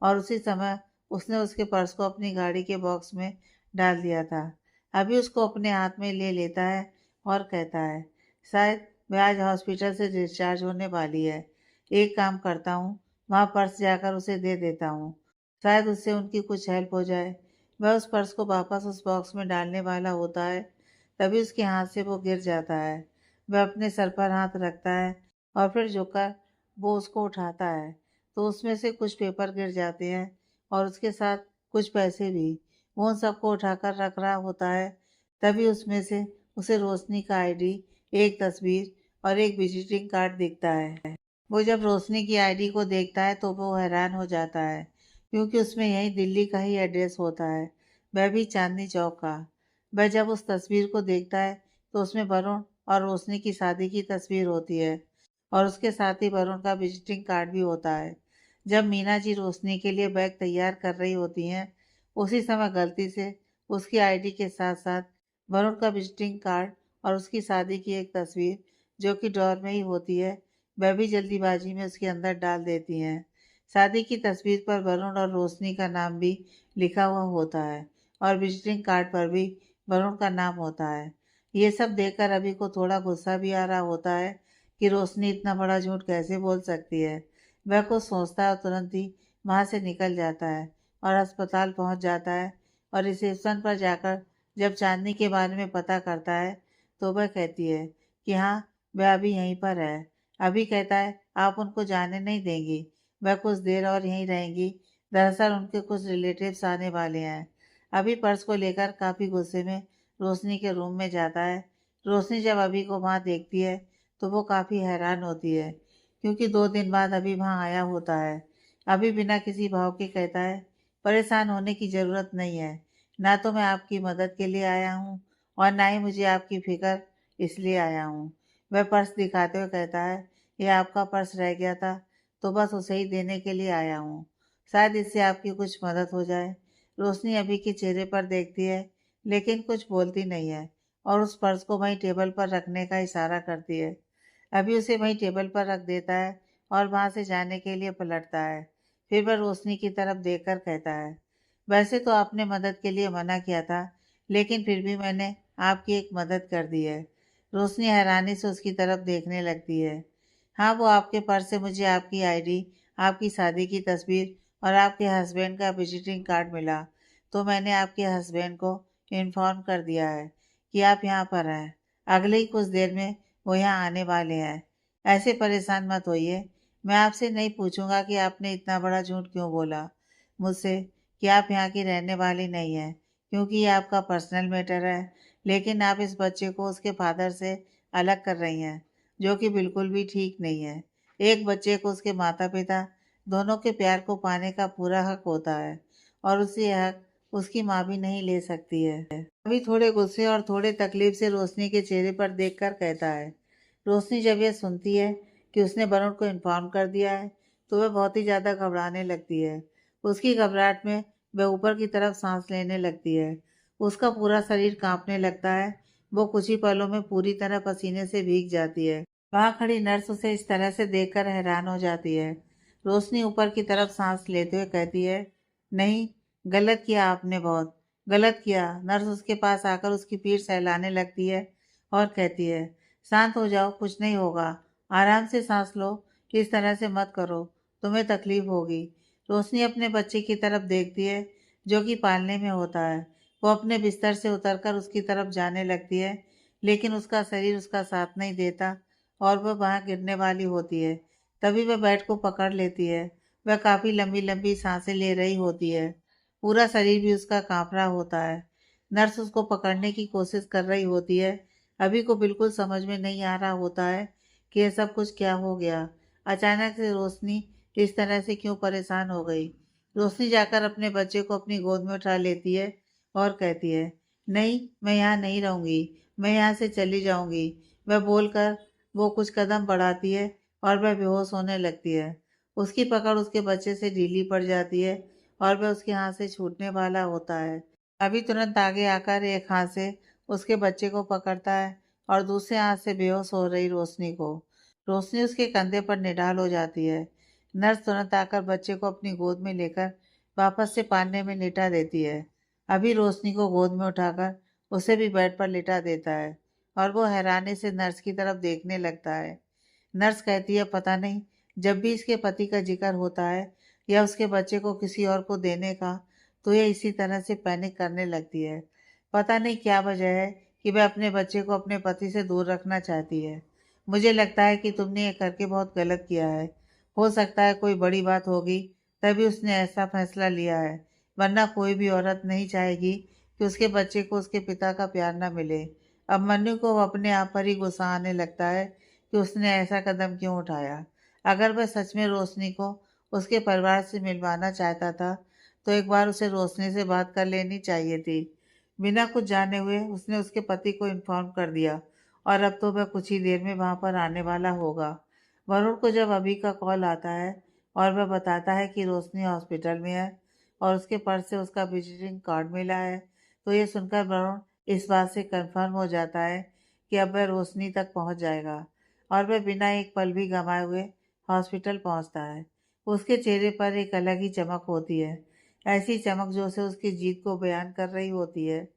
और उसी समय उसने उसके पर्स को अपनी गाड़ी के बॉक्स में डाल दिया था। अभी उसको अपने हाथ में ले लेता है और कहता है, शायद वह आज हॉस्पिटल से डिस्चार्ज होने वाली है। एक काम करता हूँ, वहाँ पर्स जाकर उसे दे देता हूँ, शायद उससे उनकी कुछ हेल्प हो जाए। वह उस पर्स को वापस उस बॉक्स में डालने वाला होता है, तभी उसके हाथ से वो गिर जाता है। वह अपने सर पर हाथ रखता है और फिर झुककर वो उसको उठाता है तो उसमें से कुछ पेपर गिर जाते हैं और उसके साथ कुछ पैसे भी। वो उन सबको उठाकर रख रहा होता है, तभी उसमें से उसे रोशनी का आईडी, एक तस्वीर और एक विजिटिंग कार्ड दिखता है। वो जब रोशनी की आईडी को देखता है तो वो हैरान हो जाता है क्योंकि उसमें यही दिल्ली का ही एड्रेस होता है, वह भी चांदनी चौक का। वह जब उस तस्वीर को देखता है तो उसमें वरुण और रोशनी की शादी की तस्वीर होती है और उसके साथ ही वरुण का विजिटिंग कार्ड भी होता है। जब मीना जी रोशनी के लिए बैग तैयार कर रही होती हैं, उसी समय गलती से उसकी आईडी के साथ साथ वरुण का विजिटिंग कार्ड और उसकी शादी की एक तस्वीर, जो कि ड्रॉर में ही होती है, वह भी जल्दीबाजी में उसके अंदर डाल देती हैं। शादी की तस्वीर पर वरुण और रोशनी का नाम भी लिखा हुआ होता है और विजिटिंग कार्ड पर भी वरुण का नाम होता है। ये सब देखकर अभी को थोड़ा गुस्सा भी आ रहा होता है कि रोशनी इतना बड़ा झूठ कैसे बोल सकती है। वह कुछ सोचता है और तुरंत ही वहाँ से निकल जाता है और अस्पताल पहुँच जाता है और रिसेप्शन पर जाकर जब चांदनी के बारे में पता करता है तो वह कहती है कि हाँ, वह अभी यहीं पर है। अभी कहता है, आप उनको जाने नहीं देंगी, वह कुछ देर और यहीं रहेंगी, दरअसल उनके कुछ रिलेटिव्स आने वाले हैं। अभी पर्स को लेकर काफ़ी गुस्से में रोशनी के रूम में जाता है। रोशनी जब अभी को वहाँ देखती है तो वो काफ़ी हैरान होती है, क्योंकि 2 दिन बाद अभी वहाँ आया होता है। अभी बिना किसी भाव के कहता है, परेशान होने की ज़रूरत नहीं है। ना तो मैं आपकी मदद के लिए आया हूँ और ना ही मुझे आपकी फ़िक्र इसलिए आया हूँ। वह पर्स दिखाते हुए कहता है, ये आपका पर्स रह गया था तो बस उसे ही देने के लिए आया हूँ। शायद इससे आपकी कुछ मदद हो जाए। रोशनी अभी के चेहरे पर देखती है, लेकिन कुछ बोलती नहीं है और उस पर्स को वहीं टेबल पर रखने का इशारा करती है। अभी उसे वहीं टेबल पर रख देता है और वहाँ से जाने के लिए पलटता है। फिर वह रोशनी की तरफ देखकर कहता है, वैसे तो आपने मदद के लिए मना किया था, लेकिन फिर भी मैंने आपकी एक मदद कर दी है। रोशनी हैरानी से उसकी तरफ देखने लगती है। हाँ, वो आपके पर्स से मुझे आपकी आईडी, आपकी शादी की तस्वीर और आपके हस्बैंड का विजिटिंग कार्ड मिला, तो मैंने आपके हस्बैंड को इन्फॉर्म कर दिया है कि आप यहाँ पर हैं। अगले ही कुछ देर में वो यहाँ आने वाले हैं। ऐसे परेशान मत होइए। मैं आपसे नहीं पूछूंगा कि आपने इतना बड़ा झूठ क्यों बोला मुझसे कि आप यहाँ की रहने वाली नहीं हैं, क्योंकि ये आपका पर्सनल मैटर है। लेकिन आप इस बच्चे को उसके फादर से अलग कर रही हैं, जो कि बिल्कुल भी ठीक नहीं है। एक बच्चे को उसके माता पिता दोनों के प्यार को पाने का पूरा हक होता है और उसे हक उसकी माँ भी नहीं ले सकती है। अभी थोड़े गुस्से और थोड़े तकलीफ से रोशनी के चेहरे पर देखकर कहता है। रोशनी जब यह सुनती है कि उसने वरुण को इन्फॉर्म कर दिया है तो वह बहुत ही ज़्यादा घबराने लगती है। उसकी घबराहट में वह ऊपर की तरफ सांस लेने लगती है। उसका पूरा शरीर कांपने लगता है। वो कुछ ही पलों में पूरी तरह पसीने से भीग जाती है। वहां खड़ी नर्स उसे इस तरह से देखकर हैरान हो जाती है। रोशनी ऊपर की तरफ सांस लेते हुए कहती है, नहीं, गलत किया आपने, बहुत गलत किया। नर्स उसके पास आकर उसकी पीठ सहलाने लगती है और कहती है, शांत हो जाओ, कुछ नहीं होगा, आराम से सांस लो, इस तरह से मत करो, तुम्हें तकलीफ होगी। रोशनी अपने बच्चे की तरफ देखती है जो कि पालने में होता है। वो अपने बिस्तर से उतरकर उसकी तरफ जाने लगती है, लेकिन उसका शरीर उसका साथ नहीं देता और वह वहाँ गिरने वाली होती है। तभी वह बेड को पकड़ लेती है। वह काफ़ी लंबी लंबी सांसें ले रही होती है। पूरा शरीर भी उसका काँप रहा होता है। नर्स उसको पकड़ने की कोशिश कर रही होती है। अभी को बिल्कुल समझ में नहीं आ रहा होता है कि यह सब कुछ क्या हो गया। अचानक से रोशनी इस तरह से क्यों परेशान हो गई। रोशनी जाकर अपने बच्चे को अपनी गोद में उठा लेती है और कहती है, नहीं, मैं यहाँ नहीं रहूँगी, मैं यहाँ से चली जाऊँगी। वह बोलकर वो कुछ कदम बढ़ाती है और वह बेहोश होने लगती है। उसकी पकड़ उसके बच्चे से ढीली पड़ जाती है और वह उसके हाथ से छूटने वाला होता है। अभी तुरंत आगे आकर एक हाथ से उसके बच्चे को पकड़ता है और दूसरे हाथ से बेहोश हो रही रोशनी को। रोशनी उसके कंधे पर निढाल हो जाती है। नर्स तुरंत आकर बच्चे को अपनी गोद में लेकर वापस से पालने में लिटा देती है। अभी रोशनी को गोद में उठाकर उसे भी बेड पर लिटा देता है और वो हैरानी से नर्स की तरफ देखने लगता है। नर्स कहती है, पता नहीं, जब भी इसके पति का जिक्र होता है या उसके बच्चे को किसी और को देने का, तो यह इसी तरह से पैनिक करने लगती है। पता नहीं क्या वजह है कि वह अपने बच्चे को अपने पति से दूर रखना चाहती है। मुझे लगता है कि तुमने ये करके बहुत गलत किया है। हो सकता है कोई बड़ी बात होगी, तभी उसने ऐसा फैसला लिया है, वरना कोई भी औरत नहीं चाहेगी कि उसके बच्चे को उसके पिता का प्यार न मिले। अब मन्नू को अपने आप पर ही गुस्सा आने लगता है कि उसने ऐसा कदम क्यों उठाया। अगर वह सच में रोशनी को उसके परिवार से मिलवाना चाहता था, तो एक बार उसे रोशनी से बात कर लेनी चाहिए थी। बिना कुछ जाने हुए उसने उसके पति को इन्फॉर्म कर दिया और अब तो वह कुछ ही देर में वहां पर आने वाला होगा। वरुण को जब अभी का कॉल आता है और वह बताता है कि रोशनी हॉस्पिटल में है और उसके पर्स से उसका विजिटिंग कार्ड मिला है, तो ये सुनकर वरुण इस बात से कंफर्म हो जाता है कि अब वह रोशनी तक पहुंच जाएगा और वह बिना एक पल भी गंवाए हुए हॉस्पिटल पहुंचता है। उसके चेहरे पर एक अलग ही चमक होती है, ऐसी चमक जो उसे उसकी जीत को बयान कर रही होती है।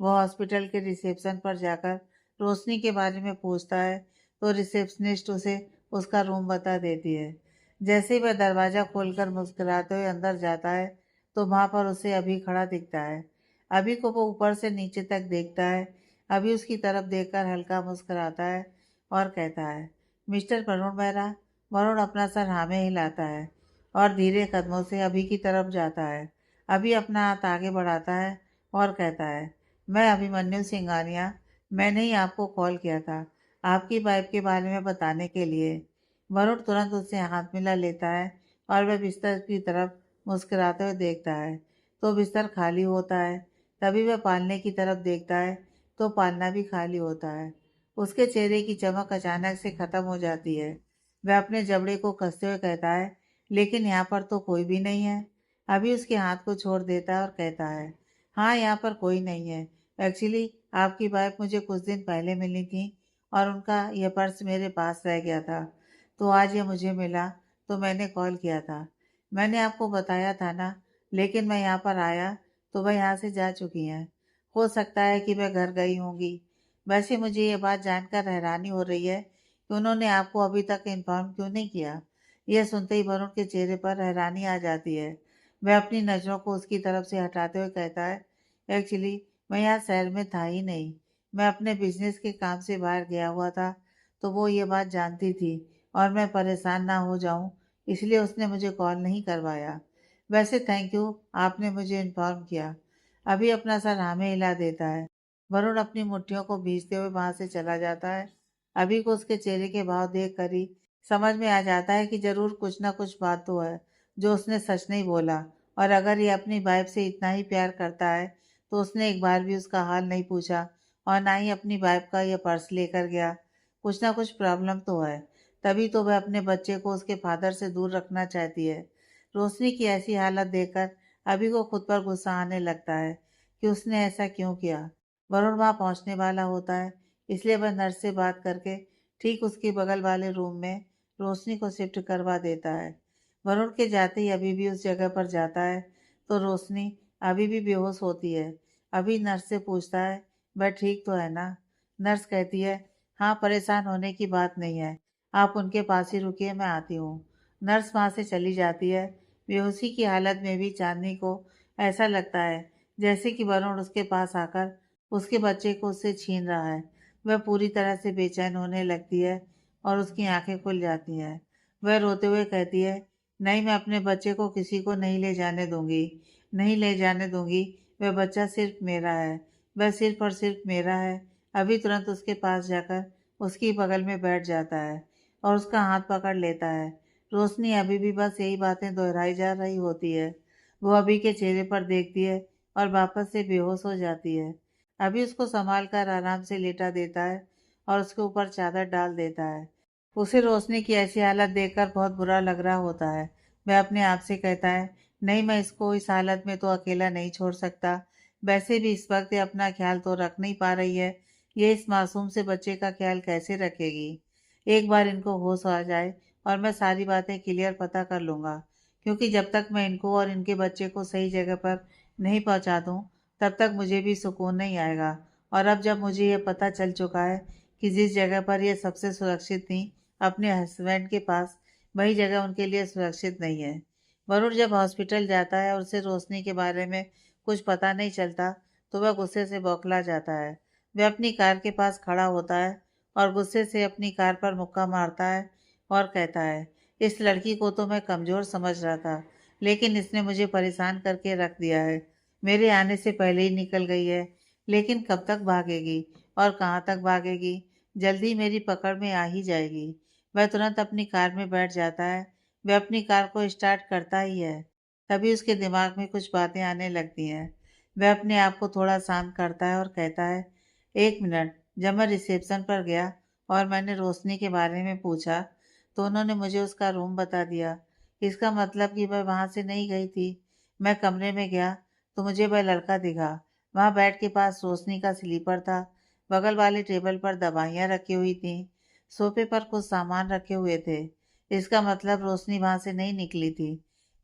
वह हॉस्पिटल के रिसेप्शन पर जाकर रोशनी के बारे में पूछता है तो रिसेप्शनिस्ट उसे उसका रूम बता देती है। जैसे ही वह दरवाज़ा खोलकर मुस्कुराते हुए अंदर जाता है तो वहाँ पर उसे अभी खड़ा दिखता है। अभी को वो ऊपर से नीचे तक देखता है। अभी उसकी तरफ देखकर हल्का मुस्कुराता है और कहता है, मिस्टर वरुण मेहरा। वरुण अपना सर हाँ में हिलाता है और धीरे कदमों से अभी की तरफ जाता है। अभी अपना हाथ आगे बढ़ाता है और कहता है, मैं अभिमन्यु सिंघानिया, मैंने ही आपको कॉल किया था आपकी वाइफ के बारे में बताने के लिए। वरुण तुरंत उससे हाथ मिला लेता है और वह बिस्तर की तरफ मुस्कुराते हुए देखता है तो बिस्तर खाली होता है। तभी वह पालने की तरफ देखता है तो पालना भी खाली होता है। उसके चेहरे की चमक अचानक से खत्म हो जाती है। वह अपने जबड़े को कसते हुए कहता है, लेकिन यहाँ पर तो कोई भी नहीं है। अभी उसके हाथ को छोड़ देता है और कहता है, हाँ यहाँ पर कोई नहीं है। एक्चुअली आपकी वाइफ मुझे कुछ दिन पहले मिली थी और उनका यह पर्स मेरे पास रह गया था, तो आज ये मुझे मिला तो मैंने कॉल किया था। मैंने आपको बताया था ना, लेकिन मैं यहाँ पर आया तो वह यहाँ से जा चुकी हैं। हो सकता है कि वह घर गई होंगी। वैसे मुझे ये बात जानकर हैरानी हो रही है कि उन्होंने आपको अभी तक इन्फॉर्म क्यों नहीं किया। यह सुनते ही वरुण के चेहरे पर हैरानी आ जाती है। वह अपनी नज़रों को उसकी तरफ से हटाते हुए कहता है, एक्चुअली मैं यहाँ शहर में था ही नहीं। मैं अपने बिजनेस के काम से बाहर गया हुआ था, तो वो ये बात जानती थी और मैं परेशान ना हो जाऊं, इसलिए उसने मुझे कॉल नहीं करवाया। वैसे थैंक यू, आपने मुझे इन्फॉर्म किया। अभी अपना सर हाँ में हिला देता है। वरुण अपनी मुट्ठियों को भींचते हुए वहां से चला जाता है। अभी को उसके चेहरे के भाव देख कर ही समझ में आ जाता है कि जरूर कुछ ना कुछ बात तो है जो उसने सच नहीं बोला। और अगर ये अपनी वाइफ से इतना ही प्यार करता है तो उसने एक बार भी उसका हाल नहीं पूछा और ना ही अपनी वाइफ का यह पर्स लेकर गया। कुछ ना कुछ प्रॉब्लम तो है, तभी तो वह अपने बच्चे को उसके फादर से दूर रखना चाहती है। रोशनी की ऐसी हालत देखकर अभी को खुद पर गुस्सा आने लगता है कि उसने ऐसा क्यों किया। वरुण वहां पहुंचने वाला होता है, इसलिए वह नर्स से बात करके ठीक उसके बगल वाले रूम में रोशनी को शिफ्ट करवा देता है। वरुण के जाते ही अभी भी उस जगह पर जाता है तो रोशनी अभी भी बेहोश होती है। अभी नर्स से पूछता है, वह ठीक तो है ना। नर्स कहती है, हाँ परेशान होने की बात नहीं है, आप उनके पास ही रुकिए, मैं आती हूँ। नर्स वहाँ से चली जाती है। बेहोशी की हालत में भी चांदनी को ऐसा लगता है जैसे कि वरुण उसके पास आकर उसके बच्चे को उससे छीन रहा है। वह पूरी तरह से बेचैन होने लगती है और उसकी आंखें खुल जाती हैं। वह रोते हुए कहती है, नहीं मैं अपने बच्चे को किसी को नहीं ले जाने दूंगी, नहीं ले जाने दूंगी। वह बच्चा सिर्फ मेरा है, वह सिर्फ और सिर्फ मेरा है। अभी तुरंत उसके पास जाकर उसकी बगल में बैठ जाता है और उसका हाथ पकड़ लेता है। रोशनी अभी भी बस यही बातें दोहराई जा रही होती है। वो अभी के चेहरे पर देखती है और वापस से बेहोश हो जाती है। अभी उसको संभाल कर आराम से लेटा देता है और उसके ऊपर चादर डाल देता है। उसे रोशनी की ऐसी हालत देखकर बहुत बुरा लग रहा होता है। वह अपने आप से कहता है, नहीं मैं इसको इस हालत में तो अकेला नहीं छोड़ सकता। वैसे भी इस वक्त ये अपना ख्याल तो रख नहीं पा रही है, ये इस मासूम से बच्चे का ख्याल कैसे रखेगी। एक बार इनको होश आ जाए और मैं सारी बातें क्लियर पता कर लूँगा, क्योंकि जब तक मैं इनको और इनके बच्चे को सही जगह पर नहीं पहुँचा दूँ, तब तक मुझे भी सुकून नहीं आएगा। और अब जब मुझे ये पता चल चुका है कि जिस जगह पर ये सबसे सुरक्षित थी, अपने हस्बैंड के पास, वही जगह उनके लिए सुरक्षित नहीं है। वरुण जब हॉस्पिटल जाता है और उसे रोशनी के बारे में कुछ पता नहीं चलता, तो वह गुस्से से बौखला जाता है। वह अपनी कार के पास खड़ा होता है और गुस्से से अपनी कार पर मुक्का मारता है और कहता है, इस लड़की को तो मैं कमज़ोर समझ रहा था, लेकिन इसने मुझे परेशान करके रख दिया है। मेरे आने से पहले ही निकल गई है, लेकिन कब तक भागेगी और कहाँ तक भागेगी, जल्दी मेरी पकड़ में आ ही जाएगी। वह तुरंत अपनी कार में बैठ जाता है। वह अपनी कार को स्टार्ट करता ही है, तभी उसके दिमाग में कुछ बातें आने लगती हैं। वह अपने आप को थोड़ा शांत करता है और कहता है, एक मिनट, जब मैं रिसेप्शन पर गया और मैंने रोशनी के बारे में पूछा, तो उन्होंने मुझे उसका रूम बता दिया। इसका मतलब कि वह वहाँ से नहीं गई थी। मैं कमरे में गया तो मुझे वह लड़का दिखा। वहाँ बेड के पास रोशनी का स्लीपर था। बगल वाले टेबल पर दवाइयाँ रखी हुई थीं। सोफे पर कुछ सामान रखे हुए थे। इसका मतलब रोशनी वहाँ से नहीं निकली थी।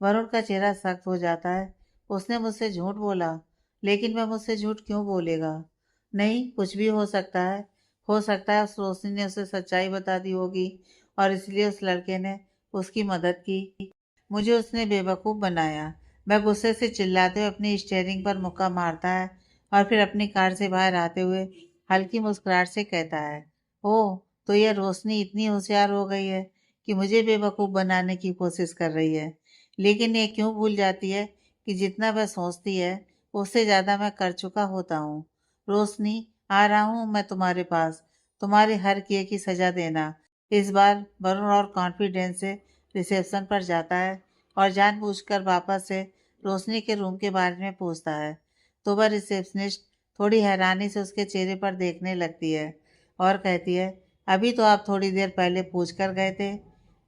वरुण का चेहरा सख्त हो जाता है। उसने मुझसे झूठ बोला, लेकिन वह मुझसे झूठ क्यों बोलेगा? नहीं, कुछ भी हो सकता है। हो सकता है उस रोशनी ने उसे सच्चाई बता दी होगी और इसलिए उस लड़के ने उसकी मदद की। मुझे उसने बेवकूफ़ बनाया। वह गुस्से से चिल्लाते हुए अपनी स्टीयरिंग पर मुक्का मारता है और फिर अपनी कार से बाहर आते हुए हल्की मुस्कुराहट से कहता है, ओह तो यह रोशनी इतनी होशियार हो गई है कि मुझे बेवकूफ़ बनाने की कोशिश कर रही है। लेकिन ये क्यों भूल जाती है कि जितना वह सोचती है उससे ज़्यादा मैं कर चुका होता हूँ। रोशनी, आ रहा हूँ मैं तुम्हारे पास, तुम्हारे हर किए की सज़ा देना। इस बार वरुण और कॉन्फिडेंस से रिसेप्शन पर जाता है और जानबूझकर वापस से रोशनी के रूम के बारे में पूछता है। तो वह रिसेप्शनिस्ट थोड़ी हैरानी से उसके चेहरे पर देखने लगती है और कहती है, अभी तो आप थोड़ी देर पहले पूछ कर गए थे।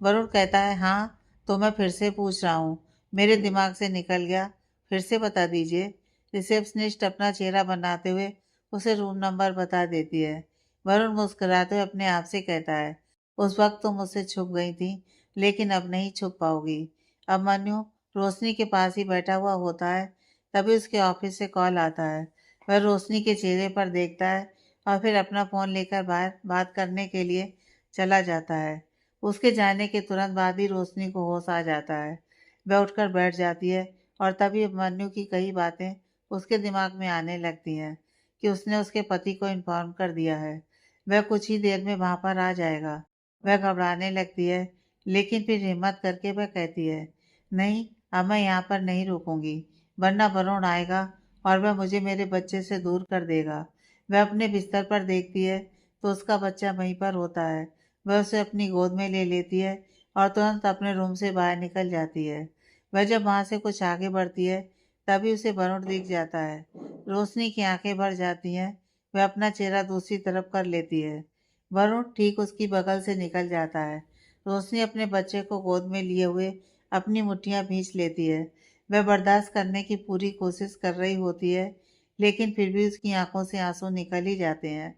वरुण कहता है, हाँ, तो मैं फिर से पूछ रहा हूँ, मेरे दिमाग से निकल गया, फिर से बता दीजिए। रिसेप्शनिस्ट अपना चेहरा बनाते हुए उसे रूम नंबर बता देती है। वरुण मुस्कुराते हुए अपने आप से कहता है, उस वक्त तुम मुझसे छुप गई थी, लेकिन अब नहीं छुप पाओगी। अभिमन्यु रोशनी के पास ही बैठा हुआ होता है, तभी उसके ऑफिस से कॉल आता है। वह रोशनी के चेहरे पर देखता है और फिर अपना फ़ोन लेकर बाहर बात करने के लिए चला जाता है। उसके जाने के तुरंत बाद ही रोशनी को होश आ जाता है। वह उठकर बैठ जाती है और तभी अभिमन्यु की कई बातें उसके दिमाग में आने लगती हैं कि उसने उसके पति को इन्फॉर्म कर दिया है। वह कुछ ही देर में वहाँ पर आ जाएगा। वह घबराने लगती है, लेकिन फिर हिम्मत करके वह कहती है, नहीं, अब मैं यहाँ पर नहीं रुकूंगी, वरना वरुण आएगा और वह मुझे मेरे बच्चे से दूर कर देगा। वह अपने बिस्तर पर देखती है तो उसका बच्चा वहीं पर होता है। वह उसे अपनी गोद में ले लेती है और तुरंत अपने रूम से बाहर निकल जाती है। वह जब वहाँ से कुछ आगे बढ़ती है तभी उसे वरुण दिख जाता है। रोशनी की आंखें भर जाती हैं। वह अपना चेहरा दूसरी तरफ कर लेती है। वरुण ठीक उसकी बगल से निकल जाता है। रोशनी अपने बच्चे को गोद में लिए हुए अपनी मुट्ठियां भींच लेती है। वह बर्दाश्त करने की पूरी कोशिश कर रही होती है, लेकिन फिर भी उसकी आंखों से आंसू निकल ही जाते हैं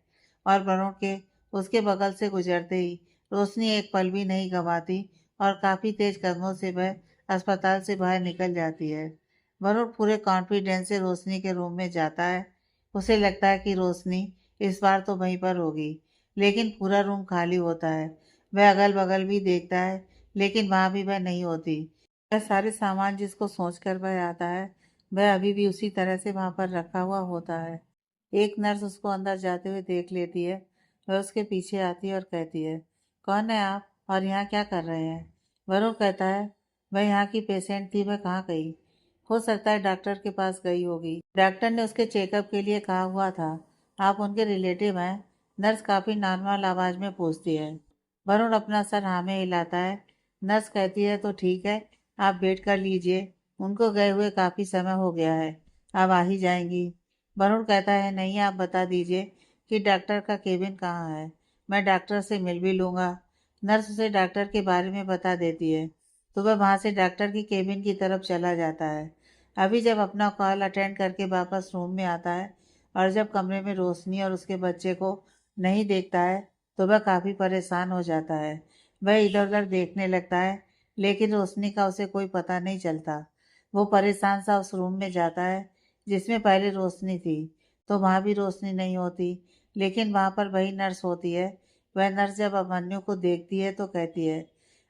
और वरुण के उसके बगल से गुजरते ही रोशनी एक पल भी नहीं गंवाती और काफ़ी तेज कदमों से वह अस्पताल से बाहर निकल जाती है। वरुण पूरे कॉन्फिडेंस से रोशनी के रूम में जाता है। उसे लगता है कि रोशनी इस बार तो वहीं पर होगी, लेकिन पूरा रूम खाली होता है। वह अगल बगल भी देखता है, लेकिन वहाँ भी वह नहीं होती। वह सारे सामान जिसको सोच कर वह आता है, वह अभी भी उसी तरह से वहाँ पर रखा हुआ होता है। एक नर्स उसको अंदर जाते हुए देख लेती है। वह उसके पीछे आती है और कहती है, कौन है आप और यहाँ क्या कर रहे हैं? वरुण कहता है, वह यहाँ की पेशेंट थी, वह कहाँ गई? हो सकता है डॉक्टर के पास गई होगी, डॉक्टर ने उसके चेकअप के लिए कहा हुआ था। आप उनके रिलेटिव हैं? नर्स काफ़ी नॉर्मल आवाज़ में पूछती है। वरुण अपना सर हाँ में हिलाता है। नर्स कहती है, तो ठीक है, आप वेट कर लीजिए, उनको गए हुए काफ़ी समय हो गया है, अब आ ही जाएंगी। वरुण कहता है, नहीं, आप बता दीजिए कि डॉक्टर का केबिन कहाँ है, मैं डॉक्टर से मिल भी लूँगा। नर्स उसे डॉक्टर के बारे में बता देती है तो वह वहाँ से डॉक्टर की केबिन की तरफ चला जाता है। अभी जब अपना कॉल अटेंड करके वापस रूम में आता है और जब कमरे में रोशनी और उसके बच्चे को नहीं देखता है तो वह काफ़ी परेशान हो जाता है। वह इधर उधर देखने लगता है, लेकिन रोशनी का उसे कोई पता नहीं चलता। वो परेशान सा उस रूम में जाता है जिसमें पहले रोशनी थी, तो वहाँ भी रोशनी नहीं होती, लेकिन वहाँ पर वही नर्स होती है। वह नर्स जब अभिमन्यु को देखती है तो कहती है,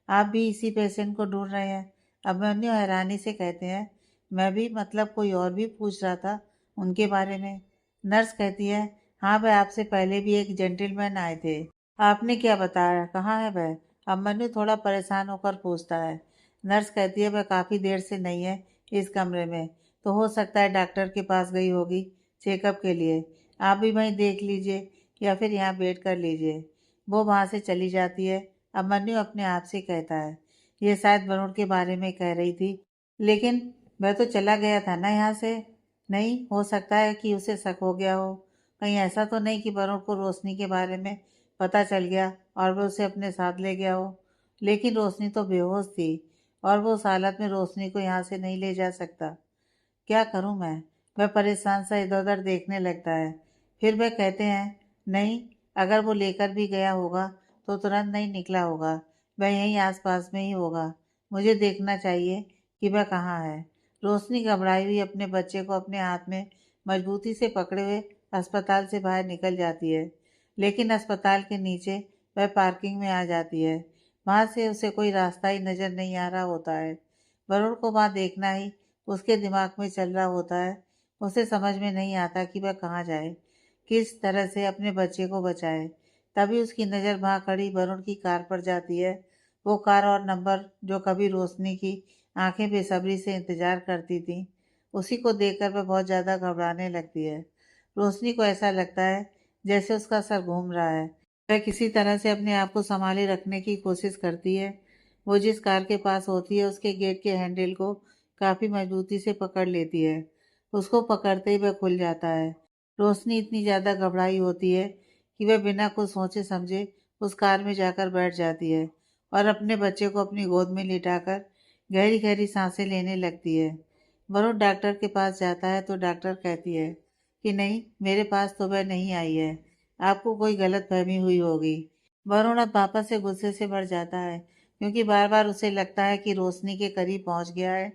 आप भी इसी पेशेंट को ढूंढ रहे हैं? अभिमन्यु हैरानी से कहते हैं, मैं भी, मतलब कोई और भी पूछ रहा था उनके बारे में। नर्स कहती है, हाँ, वह आपसे पहले भी एक जेंटलमैन आए थे, आपने क्या बताया, कहाँ है वह? अभिमन्यु थोड़ा परेशान होकर पूछता है। नर्स कहती है, वह काफ़ी देर से नहीं है इस कमरे में, तो हो सकता है डॉक्टर के पास गई होगी चेकअप के लिए। आप भी वहीं देख लीजिए या फिर यहाँ वेट कर लीजिए। वो वहाँ से चली जाती है। अभिमन्यु अपने आप से कहता है, ये शायद वरुण के बारे में कह रही थी, लेकिन वह तो चला गया था ना यहाँ से। नहीं, हो सकता है कि उसे शक हो गया हो, कहीं ऐसा तो नहीं कि वरुण को रोशनी के बारे में पता चल गया और वह उसे अपने साथ ले गया हो। लेकिन रोशनी तो बेहोश थी और वो उस हालत में रोशनी को यहाँ से नहीं ले जा सकता। क्या करूं मैं? वह परेशान सा इधर उधर देखने लगता है। फिर वह कहते हैं, नहीं, अगर वो लेकर भी गया होगा तो तुरंत नहीं निकला होगा, वह यहीं आसपास में ही होगा। मुझे देखना चाहिए कि वह कहाँ है। रोशनी घबराई हुई अपने बच्चे को अपने हाथ में मजबूती से पकड़े हुए अस्पताल से बाहर निकल जाती है, लेकिन अस्पताल के नीचे वह पार्किंग में आ जाती है। वहाँ से उसे कोई रास्ता ही नज़र नहीं आ रहा होता है। वरुण को वहाँ देखना ही उसके दिमाग में चल रहा होता है। उसे समझ में नहीं आता कि वह कहाँ जाए, किस तरह से अपने बच्चे को बचाए। तभी उसकी नज़र वहाँ खड़ी वरुण की कार पर जाती है। वो कार और नंबर जो कभी रोशनी की आंखें बेसब्री से इंतजार करती थीं। उसी को देखकर वह बहुत ज़्यादा घबराने लगती है। रोशनी को ऐसा लगता है जैसे उसका सर घूम रहा है। वह किसी तरह से अपने आप को संभाले रखने की कोशिश करती है। वो जिस कार के पास होती है उसके गेट के हैंडल को काफ़ी मजबूती से पकड़ लेती है। उसको पकड़ते ही वह खुल जाता है। रोशनी इतनी ज़्यादा घबराई होती है कि वह बिना कुछ सोचे समझे उस कार में जाकर बैठ जाती है और अपने बच्चे को अपनी गोद में लिटाकर गहरी गहरी सांसें लेने लगती है। वरुण डॉक्टर के पास जाता है तो डॉक्टर कहती है कि नहीं, मेरे पास तो वह नहीं आई है, आपको कोई गलतफहमी हुई होगी। वरुण अब वापस से गुस्से से भर जाता है क्योंकि बार बार उसे लगता है कि रोशनी के करीब पहुंच गया है,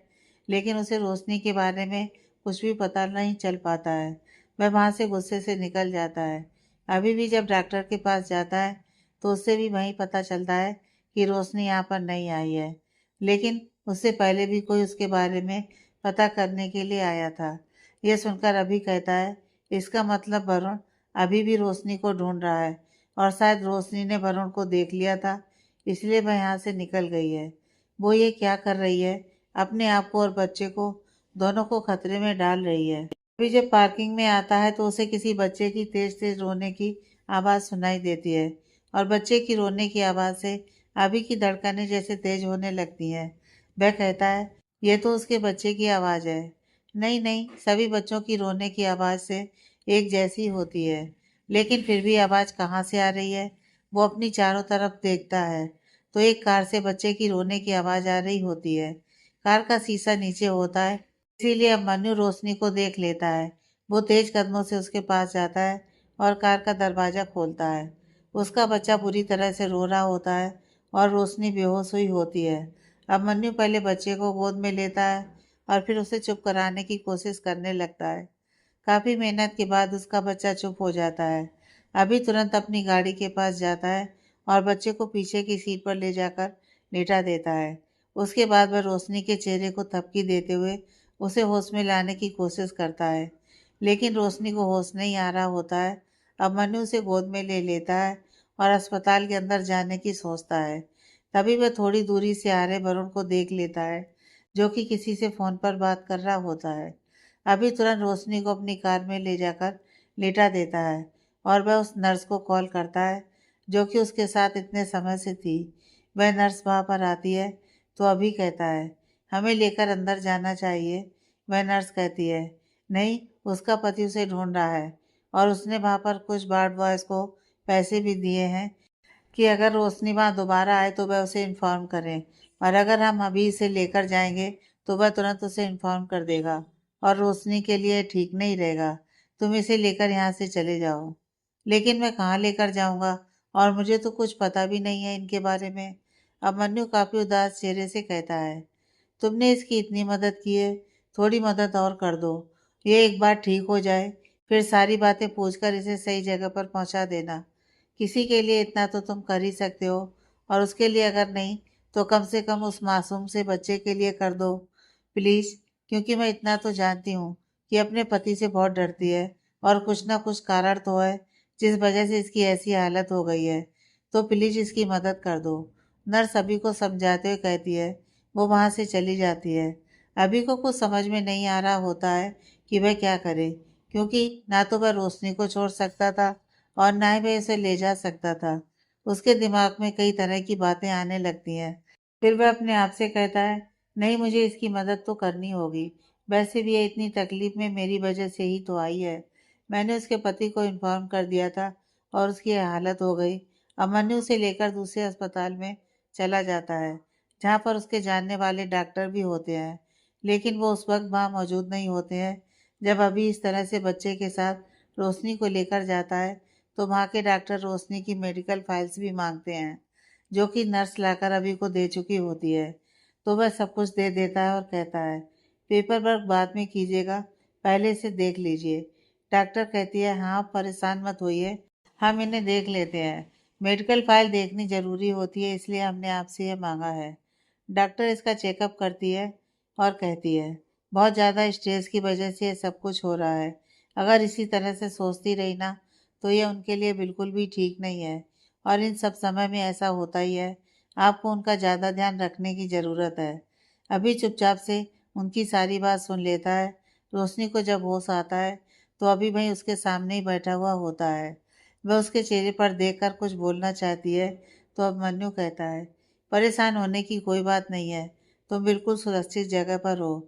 लेकिन उसे रोशनी के बारे में कुछ भी पता नहीं चल पाता है। वह वहाँ से गुस्से से निकल जाता है। अभी भी जब डॉक्टर के पास जाता है तो उससे भी वहीं पता चलता है कि रोशनी यहाँ पर नहीं आई है, लेकिन उससे पहले भी कोई उसके बारे में पता करने के लिए आया था। यह सुनकर अभी कहता है, इसका मतलब वरुण अभी भी रोशनी को ढूंढ रहा है और शायद रोशनी ने वरुण को देख लिया था, इसलिए वह यहाँ से निकल गई है। वो ये क्या कर रही है, अपने आप को और बच्चे को दोनों को खतरे में डाल रही है। अभी जब पार्किंग में आता है तो उसे किसी बच्चे की तेज तेज रोने की आवाज़ सुनाई देती है और बच्चे की रोने की आवाज़ से अभी की धड़कनें जैसे तेज होने लगती हैं। वह कहता है, ये तो उसके बच्चे की आवाज़ है। नहीं नहीं, सभी बच्चों की रोने की आवाज़ से एक जैसी होती है, लेकिन फिर भी आवाज़ कहाँ से आ रही है। वो अपनी चारों तरफ देखता है तो एक कार से बच्चे की रोने की आवाज़ आ रही होती है। कार का शीशा नीचे होता है, इसीलिए अब मन्नू रोशनी को देख लेता है। वो तेज कदमों से उसके पास जाता है और कार का दरवाज़ा खोलता है। उसका बच्चा बुरी तरह से रो रहा होता है और रोशनी बेहोश हुई होती है। अब मन्नू पहले बच्चे को गोद में लेता है और फिर उसे चुप कराने की कोशिश करने लगता है। काफ़ी मेहनत के बाद उसका बच्चा चुप हो जाता है। अभी तुरंत अपनी गाड़ी के पास जाता है और बच्चे को पीछे की सीट पर ले जाकर लेटा देता है। उसके बाद वह रोशनी के चेहरे को थपकी देते हुए उसे होश में लाने की कोशिश करता है, लेकिन रोशनी को होश नहीं आ रहा होता है। अब मनु उसे गोद में ले लेता है और अस्पताल के अंदर जाने की सोचता है। तभी वह थोड़ी दूरी से आ रहे वरुण को देख लेता है, जो कि किसी से फ़ोन पर बात कर रहा होता है। अभी तुरंत रोशनी को अपनी कार में ले जाकर लेटा देता है और वह उस नर्स को कॉल करता है जो कि उसके साथ इतने समय से थी। वह नर्स वहाँ पर आती है तो अभी कहता है, हमें लेकर अंदर जाना चाहिए। वह नर्स कहती है, नहीं, उसका पति उसे ढूंढ रहा है और उसने वहाँ पर कुछ वार्ड बॉयज़ को पैसे भी दिए हैं कि अगर रोशनी वहाँ दोबारा आए तो वह उसे इन्फॉर्म करें, और अगर हम अभी इसे लेकर जाएंगे तो वह तुरंत उसे इन्फॉर्म कर देगा और रोशनी के लिए ठीक नहीं रहेगा। तुम इसे लेकर यहाँ से चले जाओ। लेकिन मैं कहाँ लेकर जाऊँगा, और मुझे तो कुछ पता भी नहीं है इनके बारे में। अब मन्नू काफ़ी उदास चेहरे से कहता है, तुमने इसकी इतनी मदद की है, थोड़ी मदद और कर दो। ये एक बार ठीक हो जाए फिर सारी बातें पूछकर इसे सही जगह पर पहुंचा देना। किसी के लिए इतना तो तुम कर ही सकते हो, और उसके लिए अगर नहीं तो कम से कम उस मासूम से बच्चे के लिए कर दो प्लीज़। क्योंकि मैं इतना तो जानती हूँ कि अपने पति से बहुत डरती है और कुछ ना कुछ कारण तो है जिस वजह से इसकी ऐसी हालत हो गई है। तो प्लीज़ इसकी मदद कर दो। नर्स अभी को समझाते हुए कहती है। वो वहाँ से चली जाती है। अभी को कुछ समझ में नहीं आ रहा होता है कि वह क्या करे, क्योंकि ना तो वह रोशनी को छोड़ सकता था और ना ही वह उसे ले जा सकता था। उसके दिमाग में कई तरह की बातें आने लगती हैं। फिर वह अपने आप से कहता है, नहीं, मुझे इसकी मदद तो करनी होगी। वैसे भी ये इतनी तकलीफ में मेरी वजह से ही तो आई है। मैंने उसके पति को इन्फॉर्म कर दिया था और उसकी यह हालत हो गई। अब मन्नू उसे लेकर दूसरे अस्पताल में चला जाता है जहाँ पर उसके जानने वाले डॉक्टर भी होते हैं, लेकिन वो उस वक्त वहाँ मौजूद नहीं होते हैं। जब अभी इस तरह से बच्चे के साथ रोशनी को लेकर जाता है तो वहाँ के डॉक्टर रोशनी की मेडिकल फाइल्स भी मांगते हैं, जो कि नर्स लाकर अभी को दे चुकी होती है। तो वह सब कुछ दे देता है और कहता है, पेपर वर्क बाद में कीजिएगा, पहले इसे देख लीजिए। डॉक्टर कहती है, हाँ, आप परेशान मत होइए, हम इन्हें देख लेते हैं। मेडिकल फाइल देखनी ज़रूरी होती है, इसलिए हमने आपसे ये मांगा है। डॉक्टर इसका चेकअप करती है और कहती है, बहुत ज़्यादा स्ट्रेस की वजह से ये सब कुछ हो रहा है। अगर इसी तरह से सोचती रही ना तो ये उनके लिए बिल्कुल भी ठीक नहीं है, और इन सब समय में ऐसा होता ही है। आपको उनका ज़्यादा ध्यान रखने की ज़रूरत है। अभी चुपचाप से उनकी सारी बात सुन लेता है। रोशनी को जब होश आता है तो अभी वही उसके सामने ही बैठा हुआ होता है। वह उसके चेहरे पर देखकर कुछ बोलना चाहती है तो अभिमन्यु कहता है, परेशान होने की कोई बात नहीं है, तुम बिल्कुल सुरक्षित जगह पर हो,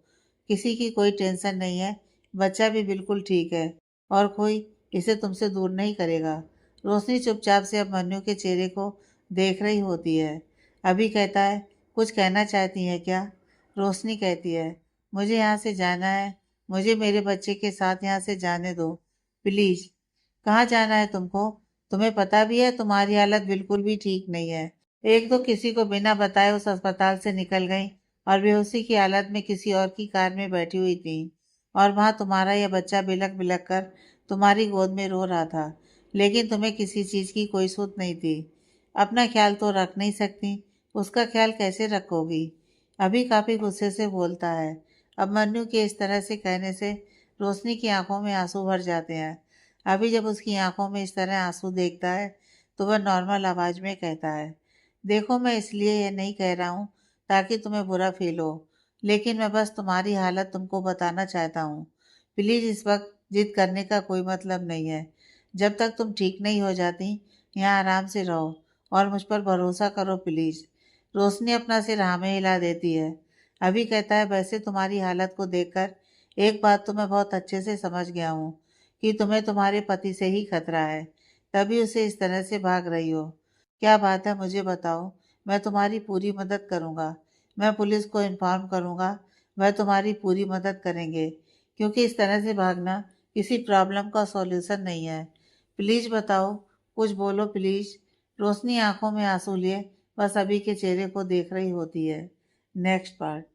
किसी की कोई टेंशन नहीं है, बच्चा भी बिल्कुल ठीक है और कोई इसे तुमसे दूर नहीं करेगा। रोशनी चुपचाप से अभिमन्यु के चेहरे को देख रही होती है। अभी कहता है, कुछ कहना चाहती हैं क्या? रोशनी कहती है, मुझे यहाँ से जाना है, मुझे मेरे बच्चे के साथ यहाँ से जाने दो प्लीज। कहाँ जाना है तुमको? तुम्हें पता भी है तुम्हारी हालत बिल्कुल भी ठीक नहीं है। एक तो किसी को बिना बताए उस अस्पताल से निकल गई और बेहोशी की हालत में किसी और की कार में बैठी हुई थी, और वहाँ तुम्हारा यह बच्चा बिलक बिलक कर तुम्हारी गोद में रो रहा था, लेकिन तुम्हें किसी चीज़ की कोई सूध नहीं थी। अपना ख्याल तो रख नहीं सकती, उसका ख्याल कैसे रखोगी? अभी काफ़ी गुस्से से बोलता है। अब मन्नू के इस तरह से कहने से रोशनी की आंखों में आंसू भर जाते हैं। अभी जब उसकी आंखों में इस तरह आंसू देखता है तो वह नॉर्मल आवाज़ में कहता है, देखो मैं इसलिए ये नहीं कह रहा हूँ ताकि तुम्हें बुरा फील हो, लेकिन मैं बस तुम्हारी हालत तुमको बताना चाहता हूँ। प्लीज़ इस वक्त जिद करने का कोई मतलब नहीं है। जब तक तुम ठीक नहीं हो जाती यहाँ आराम से रहो और मुझ पर भरोसा करो प्लीज़। रोशनी अपना सिर हाँ में हिला देती है। अभी कहता है, वैसे तुम्हारी हालत को देखकर एक बात तो मैं बहुत अच्छे से समझ गया हूँ कि तुम्हें तुम्हारे पति से ही खतरा है, तभी उसे इस तरह से भाग रही हो। क्या बात है मुझे बताओ, मैं तुम्हारी पूरी मदद करूँगा। मैं पुलिस को इन्फॉर्म करूँगा, वह तुम्हारी पूरी मदद करेंगे, क्योंकि इस तरह से भागना किसी प्रॉब्लम का सॉल्यूशन नहीं है। प्लीज़ बताओ, कुछ बोलो प्लीज़। रोशनी आंखों में आंसू लिए बस अभी के चेहरे को देख रही होती है। Next part.